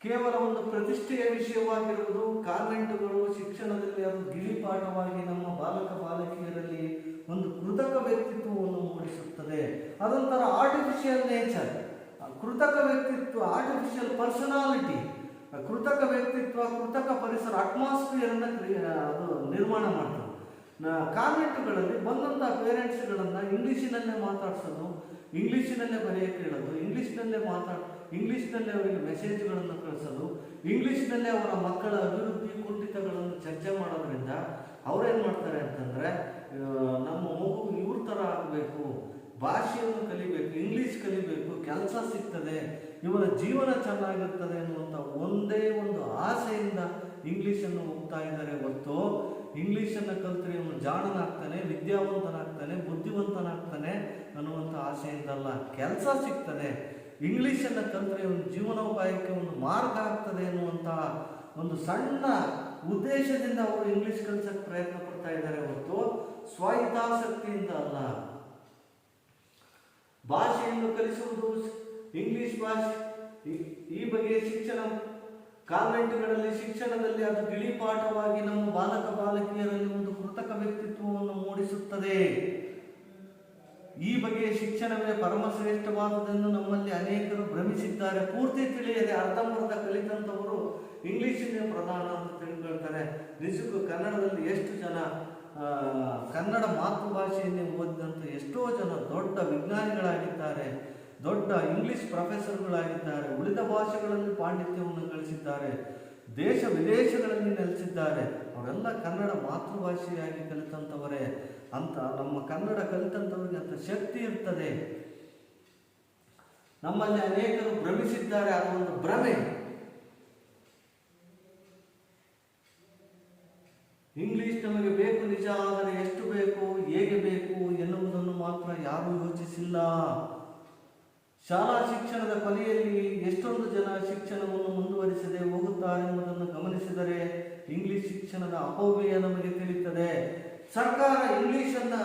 ಕೇವಲ ಒಂದು ಪ್ರತಿಷ್ಠೆಯ ವಿಷಯವಾಗಿರುವುದು ಕಾನ್ವೆಂಟುಗಳು ಶಿಕ್ಷಣದಲ್ಲಿ ಅದು ಗಿಳಿಪಾಠವಾಗಿ ನಮ್ಮ ಬಾಲಕ ಬಾಲಕಿಯರಲ್ಲಿ ಒಂದು ಕೃತಕ ವ್ಯಕ್ತಿತ್ವವನ್ನು ಮೂಡಿಸುತ್ತದೆ. ಅದೊಂಥರ ಆರ್ಟಿಫಿಷಿಯಲ್ ನೇಚರ್, ಕೃತಕ ವ್ಯಕ್ತಿತ್ವ, ಆರ್ಟಿಫಿಷಿಯಲ್ ಪರ್ಸನಾಲಿಟಿ, ಕೃತಕ ವ್ಯಕ್ತಿತ್ವ, ಕೃತಕ ಪರಿಸರ, ಅಟ್ಮಾಸ್ಫಿಯರನ್ನು ಅದು ನಿರ್ಮಾಣ ಮಾಡ್ತದೆ. ಕಾನ್ವೆಂಟ್ಗಳಲ್ಲಿ ಬಂದಂಥ ಪೇರೆಂಟ್ಸ್ಗಳನ್ನು ಇಂಗ್ಲೀಷಿನಲ್ಲೇ ಮಾತಾಡ್ಸೋದು, ಇಂಗ್ಲೀಷಿನಲ್ಲೇ ಬರೆಯೋಕ್ಕೆ ಹೇಳೋದು, ಇಂಗ್ಲೀಷ್ನಲ್ಲೇ ಅವರಿಗೆ ಮೆಸೇಜ್ಗಳನ್ನು ಕಳಿಸೋದು, ಇಂಗ್ಲೀಷ್ನಲ್ಲೇ ಅವರ ಮಕ್ಕಳ ಅಭಿವೃದ್ಧಿ ಕುಂಠಿತಗಳನ್ನು ಚರ್ಚೆ ಮಾಡೋದ್ರಿಂದ ಅವ್ರೇನು ಮಾಡ್ತಾರೆ ಅಂತಂದರೆ, ನಮ್ಮ ಮಗು ಇವ್ರ ಥರ ಆಗಬೇಕು, ಭಾಷೆಯನ್ನು ಕಲಿಬೇಕು, ಇಂಗ್ಲೀಷ್ ಕಲಿಬೇಕು, ಕೆಲಸ ಸಿಗ್ತದೆ, ಇವನ ಜೀವನ ಚೆನ್ನಾಗಿರ್ತದೆ ಅನ್ನುವಂಥ ಒಂದೇ ಒಂದು ಆಸೆಯಿಂದ ಇಂಗ್ಲೀಷನ್ನು ಹೋಗ್ತಾ ಇದ್ದಾರೆ ಹೊರತು ಇಂಗ್ಲೀಷನ್ನು ಕಲಿತರೆ ಇವನು ಜಾಣನಾಗ್ತಾನೆ, ವಿದ್ಯಾವಂತನಾಗ್ತಾನೆ, ಬುದ್ಧಿವಂತನಾಗ್ತಾನೆ ಅನ್ನುವಂಥ ಆಸೆಯಿಂದಲ್ಲ. ಕೆಲಸ ಸಿಗ್ತದೆ, ಇಂಗ್ಲೀಷನ್ನು ಕಲಿತರೆ ಇವನು ಜೀವನೋಪಾಯಕ್ಕೆ ಒಂದು ಮಾರ್ಗ ಆಗ್ತದೆ ಎನ್ನುವಂಥ ಒಂದು ಸಣ್ಣ ಉದ್ದೇಶದಿಂದ ಅವರು ಇಂಗ್ಲೀಷ್ ಕಲಿಸೋಕ್ಕೆ ಪ್ರಯತ್ನ ಪಡ್ತಾ ಇದ್ದಾರೆ ಹೊರತು ಸ್ವಹಿತಾಸಕ್ತಿಯಿಂದ ಅಲ್ಲ. ಭಾಷೆಯನ್ನು ಕಲಿಸುವುದು ಇಂಗ್ಲಿಷ್ ಭಾಷೆ, ಈ ಬಗೆಯ ಶಿಕ್ಷಣ ಕಾನ್ವೆಂಟ್ಗಳಲ್ಲಿ ಶಿಕ್ಷಣದಲ್ಲಿ ಅದು ಗಿಳಿಪಾಠವಾಗಿ ನಮ್ಮ ಬಾಲಕ ಬಾಲಕಿಯರಲ್ಲಿ ಒಂದು ಕೃತಕ ವ್ಯಕ್ತಿತ್ವವನ್ನು ಮೂಡಿಸುತ್ತದೆ. ಈ ಬಗೆಯ ಶಿಕ್ಷಣವೇ ಪರಮಶ್ರೇಷ್ಠವಾದುದೆಂದು ನಮ್ಮಲ್ಲಿ ಅನೇಕರು ಭ್ರಮಿಸಿದ್ದಾರೆ. ಪೂರ್ತಿ ತಿಳಿಯದೆ ಅರ್ಧಂಬರ್ಧ ಕಲಿತಂಥವರು ಇಂಗ್ಲೀಷನ್ನೇ ಪ್ರಧಾನ ಅಂತ ತಿಳ್ಕೊಳ್ತಾರೆ. ನಿಜಕ್ಕೂ ಕನ್ನಡದಲ್ಲಿ ಎಷ್ಟು ಜನ ಕನ್ನಡ ಮಾತೃಭಾಷೆಯನ್ನೇ ಓದಿದಂಥ ಎಷ್ಟೋ ಜನ ದೊಡ್ಡ ವಿಜ್ಞಾನಿಗಳಾಗಿದ್ದಾರೆ, ದೊಡ್ಡ ಇಂಗ್ಲಿಷ್ ಪ್ರೊಫೆಸರ್ಗಳಾಗಿದ್ದಾರೆ, ಉಳಿದ ಭಾಷೆಗಳಲ್ಲಿ ಪಾಂಡಿತ್ಯವನ್ನು ಗಳಿಸಿದ್ದಾರೆ, ದೇಶ ವಿದೇಶಗಳಲ್ಲಿ ನೆಲೆಸಿದ್ದಾರೆ. ಅವರೆಲ್ಲ ಕನ್ನಡ ಮಾತೃಭಾಷೆಯಾಗಿ ಕಲಿತಂಥವರೇ. ಅಂತ ನಮ್ಮ ಕನ್ನಡ ಕಲಿತಂಥವ್ರಿಗೆ ಅಂತ ಶಕ್ತಿ ಇರ್ತದೆ. ನಮ್ಮಲ್ಲಿ ಅನೇಕರು ಭ್ರಮಿಸಿದ್ದಾರೆ, ಅದೊಂದು ಭ್ರಮೆ. ಇಂಗ್ಲಿಷ್ ನಮಗೆ ಬೇಕು ನಿಜ, ಆದರೆ ಎಷ್ಟು ಬೇಕು, ಹೇಗೆ ಬೇಕು ಎನ್ನುವುದನ್ನು ಮಾತ್ರ ಯಾರೂ ಯೋಚಿಸಿಲ್ಲ. ಶಾಲಾ ಶಿಕ್ಷಣದ ಕೊನೆಯಲ್ಲಿ ಎಷ್ಟೊಂದು ಜನ ಶಿಕ್ಷಣವನ್ನು ಮುಂದುವರಿಸದೆ ಹೋಗುತ್ತಾರೆ ಎಂಬುದನ್ನು ಗಮನಿಸಿದರೆ ಇಂಗ್ಲಿಷ್ ಶಿಕ್ಷಣದ ಅಪವ್ಯಯ ನಮಗೆ ತಿಳಿಯುತ್ತದೆ. ಸರ್ಕಾರ ಇಂಗ್ಲಿಷನ್ನ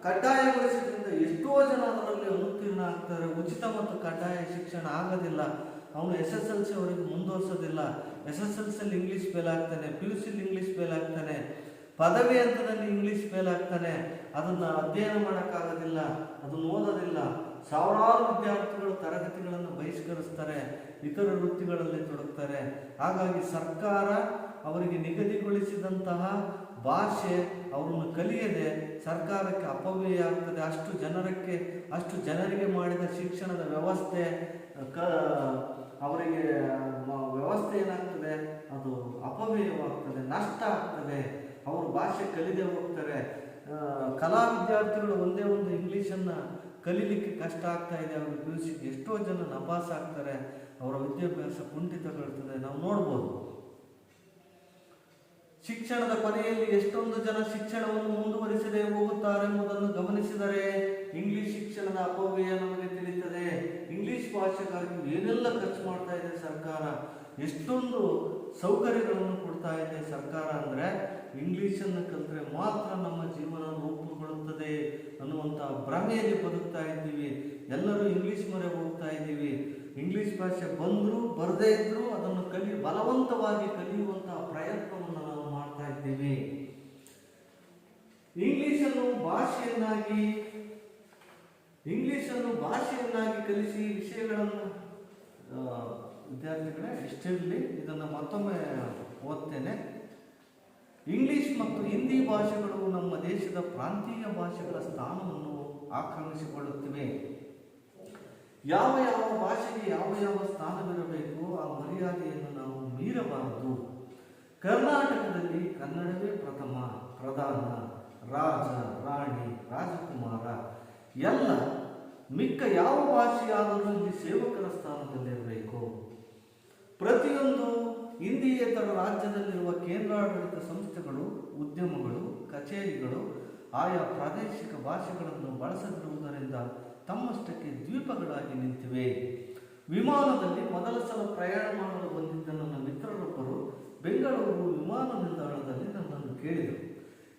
ಕಡ್ಡಾಯಗೊಳಿಸಿದ್ರಿಂದ ಎಷ್ಟೋ ಜನ ಅದರಲ್ಲಿ ಅನುತ್ತೀರ್ಣ ಆಗ್ತಾರೆ. ಉಚಿತ ಮತ್ತು ಕಡ್ಡಾಯ ಶಿಕ್ಷಣ ಆಗೋದಿಲ್ಲ. ಅವನು SSLC ಅವರಿಗೆ ಮುಂದುವರಿಸೋದಿಲ್ಲ. SSLCಯಲ್ಲಿ ಇಂಗ್ಲೀಷ್ ಫೇಲ್ ಆಗ್ತಾನೆ, PUC ಇಂಗ್ಲೀಷ್ ಫೇಲ್ ಆಗ್ತಾನೆ, ಪದವಿ ಹಂತದಲ್ಲಿ ಇಂಗ್ಲೀಷ್ ಫೇಲ್ ಆಗ್ತಾನೆ. ಅದನ್ನು ಅಧ್ಯಯನ ಮಾಡೋಕ್ಕಾಗೋದಿಲ್ಲ, ಅದನ್ನು ಓದೋದಿಲ್ಲ. ಸಾವಿರಾರು ವಿದ್ಯಾರ್ಥಿಗಳು ತರಗತಿಗಳನ್ನು ಬಹಿಷ್ಕರಿಸ್ತಾರೆ, ಇತರ ವೃತ್ತಿಗಳಲ್ಲಿ ತೊಡಗ್ತಾರೆ. ಹಾಗಾಗಿ ಸರ್ಕಾರ ಅವರಿಗೆ ನಿಗದಿಗೊಳಿಸಿದಂತಹ ಭಾಷೆ ಅವರನ್ನು ಕಲಿಯದೆ ಸರ್ಕಾರಕ್ಕೆ ಅಪವ್ಯಯ ಆಗ್ತದೆ. ಅಷ್ಟು ಜನರಿಗೆ ಮಾಡಿದ ಶಿಕ್ಷಣದ ವ್ಯವಸ್ಥೆ ಅವರಿಗೆ ವ್ಯವಸ್ಥೆ ಏನಾಗ್ತದೆ, ಅದು ಅಪವ್ಯಯವಾಗ್ತದೆ, ನಷ್ಟ ಆಗ್ತದೆ. ಅವರು ಭಾಷೆ ಕಲಿದೇ ಹೋಗ್ತಾರೆ. ಕಲಾ ವಿದ್ಯಾರ್ಥಿಗಳು ಒಂದೇ ಒಂದು ಇಂಗ್ಲೀಷನ್ನು ಕಲೀಲಿಕ್ಕೆ ಕಷ್ಟ ಆಗ್ತಾ ಇದೆ. ಅವ್ರಿಗೆ PUC ಎಷ್ಟೋ ಜನ ನಪಾಸ್ ಆಗ್ತಾರೆ, ಅವರ ವಿದ್ಯಾಭ್ಯಾಸ ಕುಂಠಿತಗೊಳ್ತದೆ. ನಾವು ನೋಡ್ಬೋದು. ಶಿಕ್ಷಣದ ಕೊನೆಯಲ್ಲಿ ಎಷ್ಟೊಂದು ಜನ ಶಿಕ್ಷಣವನ್ನು ಮುಂದುವರಿಸದೆ ಹೋಗುತ್ತಾರೆಂಬುದನ್ನು ಗಮನಿಸಿದರೆ ಇಂಗ್ಲಿಷ್ ಶಿಕ್ಷಣದ ಅಪವ್ಯಯ ನಮಗೆ ತಿಳಿಯುತ್ತದೆ. ಇಂಗ್ಲಿಷ್ ಭಾಷೆಗಾಗಿ ಏನೆಲ್ಲ ಖರ್ಚು ಮಾಡ್ತಾ ಇದೆ ಸರ್ಕಾರ, ಎಷ್ಟೊಂದು ಸೌಕರ್ಯಗಳನ್ನು ಕೊಡ್ತಾ ಇದೆ ಸರ್ಕಾರ. ಅಂದರೆ ಇಂಗ್ಲಿಷನ್ನು ಕಲಿತ್ರೆ ಮಾತ್ರ ನಮ್ಮ ಜೀವನ ರೂಪುಗೊಳ್ಳುತ್ತದೆ ಅನ್ನುವಂಥ ಭ್ರಮೆಯಲ್ಲಿ ಬದುಕ್ತಾ ಇದ್ದೀವಿ. ಎಲ್ಲರೂ ಇಂಗ್ಲಿಷ್ ಮೊರೆ ಹೋಗ್ತಾ ಇದ್ದೀವಿ. ಇಂಗ್ಲಿಷ್ ಭಾಷೆ ಬಂದರೂ ಬರದೇ ಇದ್ದರೂ ಅದನ್ನು ಬಲವಂತವಾಗಿ ಕಲಿಯುವಂತಹ ಪ್ರಯತ್ನವನ್ನು ನಾವು ಮಾಡ್ತಾ ಇದ್ದೀವಿ. ಇಂಗ್ಲಿಷನ್ನು ಭಾಷೆಯನ್ನಾಗಿ ಕಲಿಸಿ ವಿಷಯಗಳನ್ನು ವಿದ್ಯಾರ್ಥಿಗಳೇ ಇಷ್ಟಿರಲಿ, ಇದನ್ನು ಮತ್ತೊಮ್ಮೆ ಓದ್ತೇನೆ. ಇಂಗ್ಲಿಷ್ ಮತ್ತು ಹಿಂದಿ ಭಾಷೆಗಳು ನಮ್ಮ ದೇಶದ ಪ್ರಾಂತೀಯ ಭಾಷೆಗಳ ಸ್ಥಾನವನ್ನು ಆಕ್ರಮಿಸಿಕೊಳ್ಳುತ್ತಿವೆ. ಯಾವ ಯಾವ ಭಾಷೆಗೆ ಯಾವ ಯಾವ ಸ್ಥಾನವಿರಬೇಕು ಆ ಮರ್ಯಾದೆಯನ್ನು ನಾವು ಮೀರಬಾರದು. ಕರ್ನಾಟಕದಲ್ಲಿ ಕನ್ನಡವೇ ಪ್ರಧಾನ, ರಾಜ, ರಾಣಿ, ರಾಜಕುಮಾರ ಎಲ್ಲ. ಮಿಕ್ಕ ಯಾವ ಭಾಷೆಯಾದರೂ ಇಲ್ಲಿ ಸೇವಕರ ಸ್ಥಾನದಲ್ಲಿರಬೇಕು. ಪ್ರತಿಯೊಂದು ಹಿಂದಿಯೇತರ ರಾಜ್ಯದಲ್ಲಿರುವ ಕೇಂದ್ರಾಡಳಿತ ಸಂಸ್ಥೆಗಳು, ಉದ್ಯಮಗಳು, ಕಚೇರಿಗಳು ಆಯಾ ಪ್ರಾದೇಶಿಕ ಭಾಷೆಗಳನ್ನು ಬಳಸದಿರುವುದರಿಂದ ತಮ್ಮಷ್ಟಕ್ಕೆ ದ್ವೀಪಗಳಾಗಿ ನಿಂತಿವೆ. ವಿಮಾನದಲ್ಲಿ ಮೊದಲ ಸಲ ಪ್ರಯಾಣ ಮಾಡಲು ಬಂದಿದ್ದ ನನ್ನ ಮಿತ್ರರೊಬ್ಬರು ಬೆಂಗಳೂರು ವಿಮಾನ ನಿಲ್ದಾಣದಲ್ಲಿ ನನ್ನನ್ನು ಕೇಳಿದರು,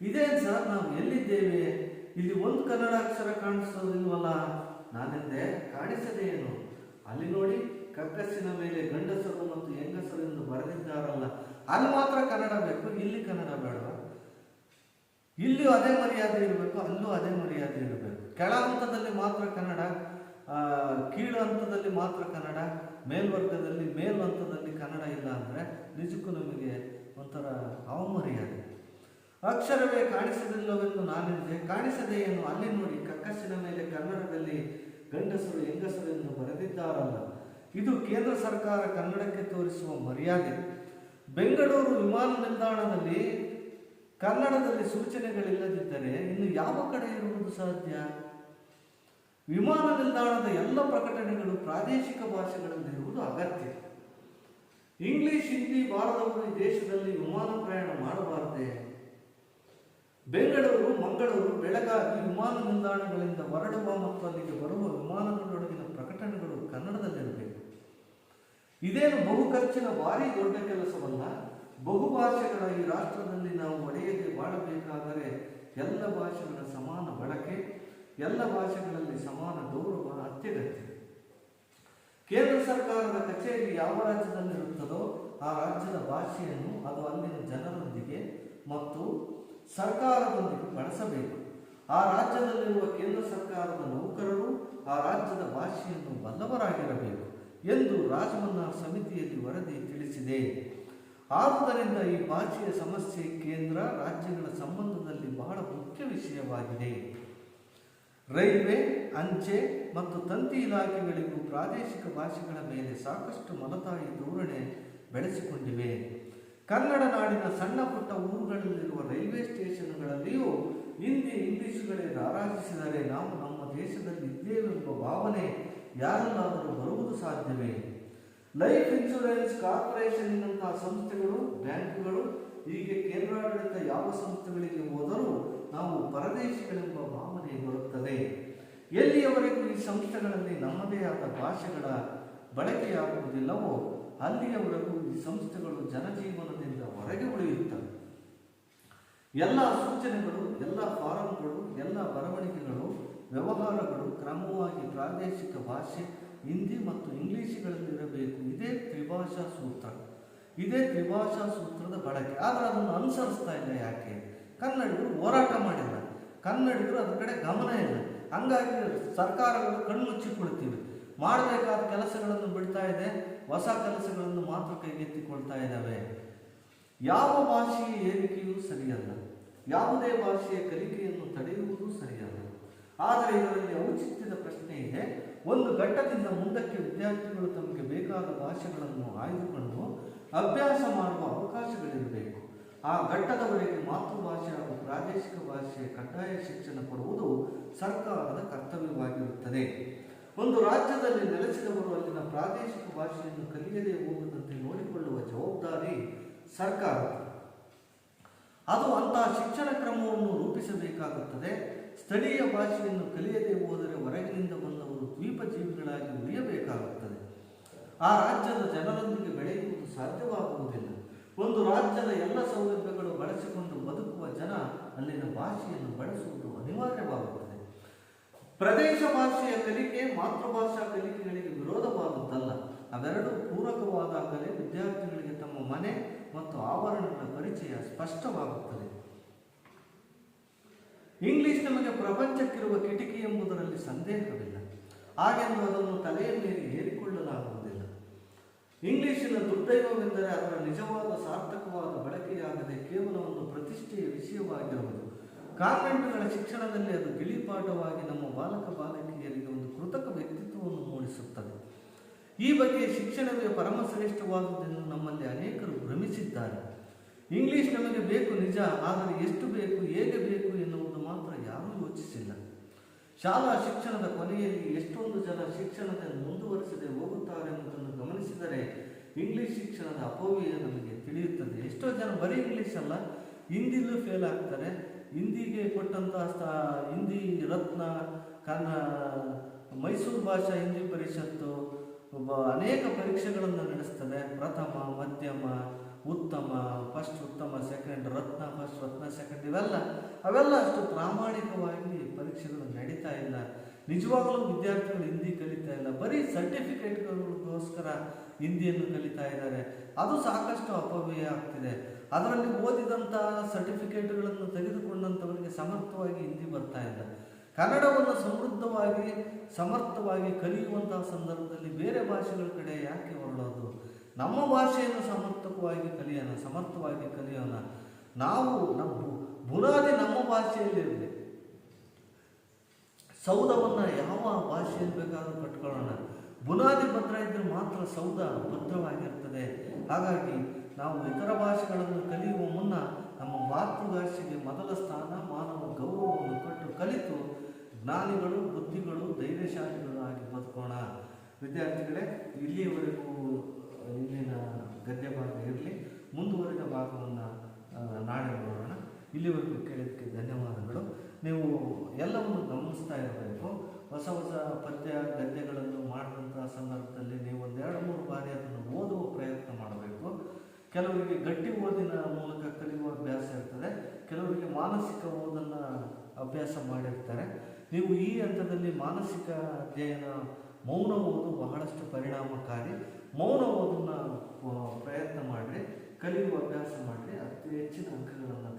ಇದೇನು ಸರ್, ನಾವು ಎಲ್ಲಿದ್ದೇವೆ, ಇಲ್ಲಿ ಒಂದು ಕನ್ನಡ ಅಕ್ಷರ ಕಾಣಿಸೋದಿಲ್ವಲ್ಲ? ನಾನೆಂದೆ, ಕಾಣಿಸದೆ ಏನು, ಅಲ್ಲಿ ನೋಡಿ ಕಕ್ಕಸ್ಸಿನ ಮೇಲೆ ಗಂಡಸರು ಮತ್ತು ಹೆಂಗಸರು ಎಂದು ಬರೆದಿದ್ದಾರಲ್ಲ, ಅಲ್ಲಿ ಮಾತ್ರ ಕನ್ನಡ ಬೇಕು, ಇಲ್ಲಿ ಕನ್ನಡ ಬೇಡ. ಇಲ್ಲಿಯೂ ಅದೇ ಮರ್ಯಾದೆ ಇರಬೇಕು, ಅಲ್ಲೂ ಅದೇ ಮರ್ಯಾದೆ ಇರಬೇಕು. ಕೆಳ ಹಂತದಲ್ಲಿ ಮಾತ್ರ ಕನ್ನಡ, ಕೀಳು ಹಂತದಲ್ಲಿ ಮಾತ್ರ ಕನ್ನಡ, ಮೇಲ್ವರ್ಗದಲ್ಲಿ ಮೇಲ್ ಹಂತದಲ್ಲಿ ಕನ್ನಡ ಇಲ್ಲ ಅಂದರೆ ನಿಜಕ್ಕೂ ನಮಗೆ ಒಂಥರ ಅವಮರ್ಯಾದೆ. ಅಕ್ಷರವೇ ಕಾಣಿಸದಿಲ್ಲವೆಂದು ನಾನೆಂದೆ, ಕಾಣಿಸದೆ ಏನು, ಅಲ್ಲಿ ನೋಡಿ ಕಕ್ಕಸ್ಸಿನ ಮೇಲೆ ಕನ್ನಡದಲ್ಲಿ ಗಂಡಸರು ಹೆಂಗಸರು ಎಂದು ಬರೆದಿದ್ದಾರಲ್ಲ, ಇದು ಕೇಂದ್ರ ಸರ್ಕಾರ ಕನ್ನಡಕ್ಕೆ ತೋರಿಸುವ ಮರ್ಯಾದೆ. ಬೆಂಗಳೂರು ವಿಮಾನ ನಿಲ್ದಾಣದಲ್ಲಿ ಕನ್ನಡದಲ್ಲಿ ಸೂಚನೆಗಳಿಲ್ಲದಿದ್ದರೆ ಇನ್ನು ಯಾವ ಕಡೆ ಇರುವುದು ಸಾಧ್ಯ? ವಿಮಾನ ನಿಲ್ದಾಣದ ಎಲ್ಲ ಪ್ರಕಟಣೆಗಳು ಪ್ರಾದೇಶಿಕ ಭಾಷೆಗಳಲ್ಲಿರುವುದು ಅಗತ್ಯ. ಇಂಗ್ಲಿಷ್, ಹಿಂದಿ ಬಾರದವರು ಈ ದೇಶದಲ್ಲಿ ವಿಮಾನ ಪ್ರಯಾಣ ಮಾಡಬಾರದೆ? ಬೆಂಗಳೂರು, ಮಂಗಳೂರು, ಬೆಳಗಾವಿ ವಿಮಾನ ನಿಲ್ದಾಣಗಳಿಂದ ಹೊರಡುವ ಮತ್ತು ಅಲ್ಲಿಗೆ ಬರುವ ವಿಮಾನಗಳೊಳಗಿನ ಪ್ರಕಟಣೆಗಳು ಕನ್ನಡದಲ್ಲಿರಬೇಕು. ಇದೇನು ಬಹು ಖರ್ಚಿನ ಭಾರಿ ದೊಡ್ಡ ಕೆಲಸವಲ್ಲ. ಬಹುಭಾಷೆಗಳ ಈ ರಾಷ್ಟ್ರದಲ್ಲಿ ನಾವು ಒಡೆಯದೆ ಬಾಳಬೇಕಾದರೆ ಎಲ್ಲ ಭಾಷೆಗಳ ಸಮಾನ ಬಳಕೆ, ಎಲ್ಲ ಭಾಷೆಗಳಲ್ಲಿ ಸಮಾನ ಗೌರವ ಅತ್ಯಗತ್ಯ. ಕೇಂದ್ರ ಸರ್ಕಾರದ ಕಚೇರಿ ಯಾವ ರಾಜ್ಯದಲ್ಲಿರುತ್ತದೋ ಆ ರಾಜ್ಯದ ಭಾಷೆಯನ್ನು ಅದು ಅಲ್ಲಿನ ಜನರೊಂದಿಗೆ ಮತ್ತು ಸರ್ಕಾರದೊಂದಿಗೆ ಬಳಸಬೇಕು. ಆ ರಾಜ್ಯದಲ್ಲಿರುವ ಕೇಂದ್ರ ಸರ್ಕಾರದ ನೌಕರರು ಆ ರಾಜ್ಯದ ಭಾಷೆಯನ್ನು ಬಲ್ಲವರಾಗಿರಬೇಕು ಎಂದು ರಾಜಮನ್ನಾರ್ ಸಮಿತಿಯಲ್ಲಿ ವರದಿ ತಿಳಿಸಿದೆ. ಆದುದರಿಂದ ಈ ಭಾಷೆಯ ಸಮಸ್ಯೆ ಕೇಂದ್ರ ರಾಜ್ಯಗಳ ಸಂಬಂಧದಲ್ಲಿ ಬಹಳ ಮುಖ್ಯ ವಿಷಯವಾಗಿದೆ. ರೈಲ್ವೆ, ಅಂಚೆ ಮತ್ತು ತಂತಿ ಇಲಾಖೆಗಳಿಗೂ ಪ್ರಾದೇಶಿಕ ಭಾಷೆಗಳ ಮೇಲೆ ಸಾಕಷ್ಟು ಮಲತಾಯಿ ಧೋರಣೆ ಬೆಳೆಸಿಕೊಂಡಿವೆ. ಕನ್ನಡ ನಾಡಿನ ಸಣ್ಣ ಪುಟ್ಟ ಊರುಗಳಲ್ಲಿರುವ ರೈಲ್ವೆ ಸ್ಟೇಷನ್ಗಳಲ್ಲಿಯೂ ಹಿಂದಿ, ಇಂಗ್ಲಿಷುಗಳೇ ರಾರಾಜಿಸಿದರೆ ನಾವು ನಮ್ಮ ದೇಶದಲ್ಲಿ ಇದ್ದೇವೆಂಬ ಭಾವನೆ ಯಾರಲ್ಲಾದರೂ ಬರುವುದು ಸಾಧ್ಯವೇ? ಲೈಫ್ ಇನ್ಶೂರೆನ್ಸ್ ಕಾರ್ಪೊರೇಷನ್ನಂತಹ ಸಂಸ್ಥೆಗಳು, ಬ್ಯಾಂಕುಗಳು, ಹೀಗೆ ಕೇಂದ್ರಾಡಳಿತ ಯಾವ ಸಂಸ್ಥೆಗಳಿಗೆ ಹೋದರೂ ನಾವು ಪರದೇಶಿಗಳೆಂಬ ಭಾವನೆ ಬರುತ್ತದೆ. ಎಲ್ಲಿಯವರೆಗೂ ಈ ಸಂಸ್ಥೆಗಳಲ್ಲಿ ನಮ್ಮದೇ ಆದ ಭಾಷೆಗಳ ಬಳಕೆಯಾಗುವುದಿಲ್ಲವೋ ಅಲ್ಲಿಯವರೆಗೂ ಈ ಸಂಸ್ಥೆಗಳು ಜನಜೀವನದಿಂದ ಹೊರಗೆ ಉಳಿಯುತ್ತವೆ. ಎಲ್ಲ ಸೂಚನೆಗಳು, ಎಲ್ಲ ಫಾರಂಗಳು, ಎಲ್ಲ ಬರವಣಿಗೆಗಳು, ವ್ಯವಹಾರಗಳು ಕ್ರಮವಾಗಿ ಪ್ರಾದೇಶಿಕ ಭಾಷೆ ಹಿಂದಿ ಮತ್ತು ಇಂಗ್ಲಿಷ್ಗಳಲ್ಲಿರಬೇಕು. ಇದೇ ತ್ರಿಭಾಷಾ ಸೂತ್ರದ ಬಳಕೆ. ಆದರೆ ಅದನ್ನು ಅನುಸರಿಸ್ತಾ ಇಲ್ಲ. ಯಾಕೆ? ಕನ್ನಡಿಗರು ಹೋರಾಟ ಮಾಡಿಲ್ಲ, ಕನ್ನಡಿಗರು ಅದರ ಕಡೆ ಗಮನ ಇಲ್ಲ. ಹಂಗಾಗಿ ಸರ್ಕಾರಗಳು ಕಣ್ಮುಚ್ಚಿಕೊಳ್ತೀವಿ, ಮಾಡಬೇಕಾದ ಕೆಲಸಗಳನ್ನು ಬಿಡ್ತಾ ಇದೆ, ಹೊಸ ಕೆಲಸಗಳನ್ನು ಮಾತ್ರ ಕೈಗೆತ್ತಿಕೊಳ್ತಾ ಇದ್ದಾವೆ. ಯಾವ ಭಾಷೆಯ ಏರಿಕೆಯೂ ಸರಿಯಲ್ಲ, ಯಾವುದೇ ಭಾಷೆಯ ಕಲಿಕೆಯನ್ನು ತಡೆಯುವುದೂ ಸರಿಯಲ್ಲ. ಆದರೆ ಇದರಲ್ಲಿ ಔಚಿತ್ಯದ ಪ್ರಶ್ನೆ ಇದೆ. ಒಂದು ಘಟ್ಟದಿಂದ ಮುಂದಕ್ಕೆ ವಿದ್ಯಾರ್ಥಿಗಳು ತಮಗೆ ಬೇಕಾದ ಭಾಷೆಗಳನ್ನು ಆಯ್ದುಕೊಂಡು ಅಭ್ಯಾಸ ಮಾಡುವ ಅವಕಾಶಗಳಿರಬೇಕು. ಆ ಘಟ್ಟದವರೆಗೆ ಮಾತೃಭಾಷೆ ಹಾಗೂ ಪ್ರಾದೇಶಿಕ ಭಾಷೆಯ ಕಡ್ಡಾಯ ಶಿಕ್ಷಣ ಕೊಡುವುದು ಸರ್ಕಾರದ ಕರ್ತವ್ಯವಾಗಿರುತ್ತದೆ. ಒಂದು ರಾಜ್ಯದಲ್ಲಿ ನೆಲೆಸಿದವರು ಅಲ್ಲಿನ ಪ್ರಾದೇಶಿಕ ಭಾಷೆಯನ್ನು ಕಲಿಯದೇ ಹೋಗದಂತೆ ನೋಡಿಕೊಳ್ಳುವ ಜವಾಬ್ದಾರಿ ಸರ್ಕಾರ. ಅದು ಅಂತಹ ಶಿಕ್ಷಣ ಕ್ರಮವನ್ನು ರೂಪಿಸಬೇಕಾಗುತ್ತದೆ. ಸ್ಥಳೀಯ ಭಾಷೆಯನ್ನು ಕಲಿಯದೆ ಹೋದರೆ ಹೊರಗಿನಿಂದ ಬಂದವರು ದ್ವೀಪ ಜೀವಿಗಳಾಗಿ ಉಳಿಯಬೇಕಾಗುತ್ತದೆ. ಆ ರಾಜ್ಯದ ಜನರೊಂದಿಗೆ ಬೆಳೆಯುವುದು ಸಾಧ್ಯವಾಗುವುದಿಲ್ಲ. ಒಂದು ರಾಜ್ಯದ ಎಲ್ಲ ಸೌಲಭ್ಯಗಳು ಬಳಸಿಕೊಂಡು ಬದುಕುವ ಜನ ಅಲ್ಲಿನ ಭಾಷೆಯನ್ನು ಬಳಸುವುದು ಅನಿವಾರ್ಯವಾಗುತ್ತದೆ. ಪ್ರದೇಶ ಭಾಷೆಯ ಕಲಿಕೆ ಮಾತೃಭಾಷಾ ಕಲಿಕೆಗಳಿಗೆ ವಿರೋಧವಾದದ್ದಲ್ಲ. ಅವೆರಡೂ ಪೂರಕವಾದಾಗಲೇ ವಿದ್ಯಾರ್ಥಿಗಳಿಗೆ ತಮ್ಮ ಮನೆ ಮತ್ತು ಆವರಣಗಳ ಪರಿಚಯ ಸ್ಪಷ್ಟವಾಗುತ್ತದೆ. ಇಂಗ್ಲಿಷ್ ನಮಗೆ ಪ್ರಪಂಚಕ್ಕಿರುವ ಕಿಟಕಿ ಎಂಬುದರಲ್ಲಿ ಸಂದೇಹವಿಲ್ಲ. ಹಾಗೆಂದು ಅದನ್ನು ತಲೆಯ ಮೇಲೆ ಏರಿಕೊಳ್ಳಲಾಗುವುದಿಲ್ಲ. ಇಂಗ್ಲಿಶಿನ ದುರ್ದೈವವೆಂದರೆ ಅದರ ನಿಜವಾದ ಸಾರ್ಥಕವಾದ ಬಳಕೆಯಾಗದೆ ಕೇವಲ ಒಂದು ಪ್ರತಿಷ್ಠೆಯ ವಿಷಯವಾಗಿರುವುದು. ಕಾನ್ವೆಂಟ್ಗಳ ಶಿಕ್ಷಣದಲ್ಲಿ ಅದು ಗಿಳಿಪಾಠವಾಗಿ ನಮ್ಮ ಬಾಲಕ ಬಾಲಕಿಯರಿಗೆ ಒಂದು ಕೃತಕ ವ್ಯಕ್ತಿತ್ವವನ್ನು ಮೂಡಿಸುತ್ತದೆ. ಈ ಬಗ್ಗೆ ಶಿಕ್ಷಣವೇ ಪರಮಶ್ರೇಷ್ಠವಾದುದೆಂದು ನಮ್ಮಲ್ಲಿ ಅನೇಕರು ಭ್ರಮಿಸಿದ್ದಾರೆ. ಇಂಗ್ಲಿಷ್ ನಮಗೆ ಬೇಕು ನಿಜ, ಆದರೆ ಎಷ್ಟು ಬೇಕು, ಹೇಗೆ ಬೇಕು ಎನ್ನುವುದು ಮಾತ್ರ ಯಾರೂ ಯೋಚಿಸಿಲ್ಲ. ಶಾಲಾ ಶಿಕ್ಷಣದ ಕೊನೆಯಲ್ಲಿ ಎಷ್ಟೊಂದು ಜನ ಶಿಕ್ಷಣದಲ್ಲಿ ಮುಂದುವರಿಸದೆ ಹೋಗುತ್ತಾರೆ ಎಂಬುದನ್ನು ಗಮನಿಸಿದರೆ ಇಂಗ್ಲಿಷ್ ಶಿಕ್ಷಣದ ಅಪವ್ಯಯ ನಮಗೆ ತಿಳಿಯುತ್ತದೆ. ಎಷ್ಟೋ ಜನ ಬರೀ ಇಂಗ್ಲಿಷ್ ಅಲ್ಲ, ಹಿಂದಿಲೂ ಫೇಲ್ ಆಗ್ತಾರೆ. ಹಿಂದಿಗೆ ಕೊಟ್ಟಂತಹ ಹಿಂದಿ ರತ್ನ, ಮೈಸೂರು ಭಾಷಾ ಹಿಂದಿ ಪರಿಷತ್ತು ಅನೇಕ ಪರೀಕ್ಷೆಗಳನ್ನು ನಡೆಸ್ತದೆ. ಪ್ರಥಮ, ಮಧ್ಯಮ, ಉತ್ತಮ, ಫಸ್ಟ್ ಉತ್ತಮ, ಸೆಕೆಂಡ್ ರತ್ನ, ಫಸ್ಟ್ ರತ್ನ, ಸೆಕೆಂಡ್, ಅವೆಲ್ಲ ಅಷ್ಟು ಪ್ರಾಮಾಣಿಕವಾಗಿ ಪರೀಕ್ಷೆಗಳು ನಡೀತಾ ಇಲ್ಲ. ನಿಜವಾಗಲೂ ವಿದ್ಯಾರ್ಥಿಗಳು ಹಿಂದಿ ಕಲಿತಾ ಇಲ್ಲ, ಬರೀ ಸರ್ಟಿಫಿಕೇಟ್ಗಳಿಗೋಸ್ಕರ ಹಿಂದಿಯನ್ನು ಕಲಿತಾ ಇದ್ದಾರೆ. ಅದು ಸಾಕಷ್ಟು ಅಪವ್ಯಯ ಆಗ್ತಿದೆ. ಅದರಲ್ಲಿ ಓದಿದಂತಹ ಸರ್ಟಿಫಿಕೇಟ್ಗಳನ್ನು ತೆಗೆದುಕೊಂಡಂಥವರಿಗೆ ಸಮರ್ಥವಾಗಿ ಹಿಂದಿ ಬರ್ತಾ ಇಲ್ಲ. ಕನ್ನಡವನ್ನು ಸಮೃದ್ಧವಾಗಿ ಸಮರ್ಥವಾಗಿ ಕಲಿಯುವಂತಹ ಸಂದರ್ಭದಲ್ಲಿ ಬೇರೆ ಭಾಷೆಗಳ ಕಡೆ ಯಾಕೆ ಹೊರಡೋದು? ನಮ್ಮ ಭಾಷೆಯನ್ನು ಸಮರ್ಥವಾಗಿ ಕಲಿಯೋಣ. ನಾವು ಬುನಾದಿ ನಮ್ಮ ಭಾಷೆಯಲ್ಲಿರಲಿ. ಸೌಧವನ್ನು ಯಾವ ಭಾಷೆಯಲ್ಲಿ ಬೇಕಾದರೂ ಕಟ್ಕೊಳ್ಳೋಣ. ಬುನಾದಿ ಭದ್ರ ಇದ್ದರೆ ಮಾತ್ರ ಸೌಧ ಭದ್ರವಾಗಿರ್ತದೆ. ಹಾಗಾಗಿ ನಾವು ಇತರ ಭಾಷೆಗಳನ್ನು ಕಲಿಯುವ ಮುನ್ನ ನಮ್ಮ ಮಾತೃಭಾಷೆಗೆ ಮೊದಲ ಸ್ಥಾನ, ಮಾನವ ಗೌರವವನ್ನು ಕೊಟ್ಟು ಕಲಿತು ಜ್ಞಾನಿಗಳು, ಬುದ್ಧಿಗಳು, ಧೈರ್ಯಶಾಲಿಗಳು ಆಗಿ ಬದುಕೋಣ. ವಿದ್ಯಾರ್ಥಿಗಳೇ, ಇಲ್ಲಿಯವರೆಗೂ ಇಂದಿನ ಗದ್ಯ ಭಾಗ ಇರಲಿ. ಮುಂದುವರಿದ ಭಾಗವನ್ನು ನಾಳೆ ನೋಡೋಣ. ಇಲ್ಲಿವರೆಗೂ ಕೇಳಿದ್ದಕ್ಕೆ ಧನ್ಯವಾದಗಳು. ನೀವು ಎಲ್ಲವನ್ನು ಗಮನಿಸ್ತಾ ಇರಬೇಕು. ಹೊಸ ಪದ್ಯ ಗದ್ಯಗಳನ್ನು ಮಾಡಿದಂಥ ಸಂದರ್ಭದಲ್ಲಿ ನೀವು 2-3 ಬಾರಿ ಅದನ್ನು ಓದುವ ಪ್ರಯತ್ನ ಮಾಡಬೇಕು. ಕೆಲವರಿಗೆ ಗಟ್ಟಿ ಓದಿನ ಮೂಲಕ ಕಲಿಯುವ ಅಭ್ಯಾಸ ಇರ್ತದೆ, ಕೆಲವರಿಗೆ ಮಾನಸಿಕ ಓದನ್ನು ಅಭ್ಯಾಸ ಮಾಡಿರ್ತಾರೆ. ನೀವು ಈ ಹಂತದಲ್ಲಿ ಮಾನಸಿಕ ಅಧ್ಯಯನ, ಮೌನ ಓದು ಬಹಳಷ್ಟು ಪರಿಣಾಮಕಾರಿ. ಮೌನ ಓದನ್ನು ಪ್ರಯತ್ನ ಮಾಡಿರಿ, ಕಲಿಯುವ ಅಭ್ಯಾಸ ಮಾಡಿರಿ, ಅತಿ ಹೆಚ್ಚಿನ ಅಂಕಗಳನ್ನು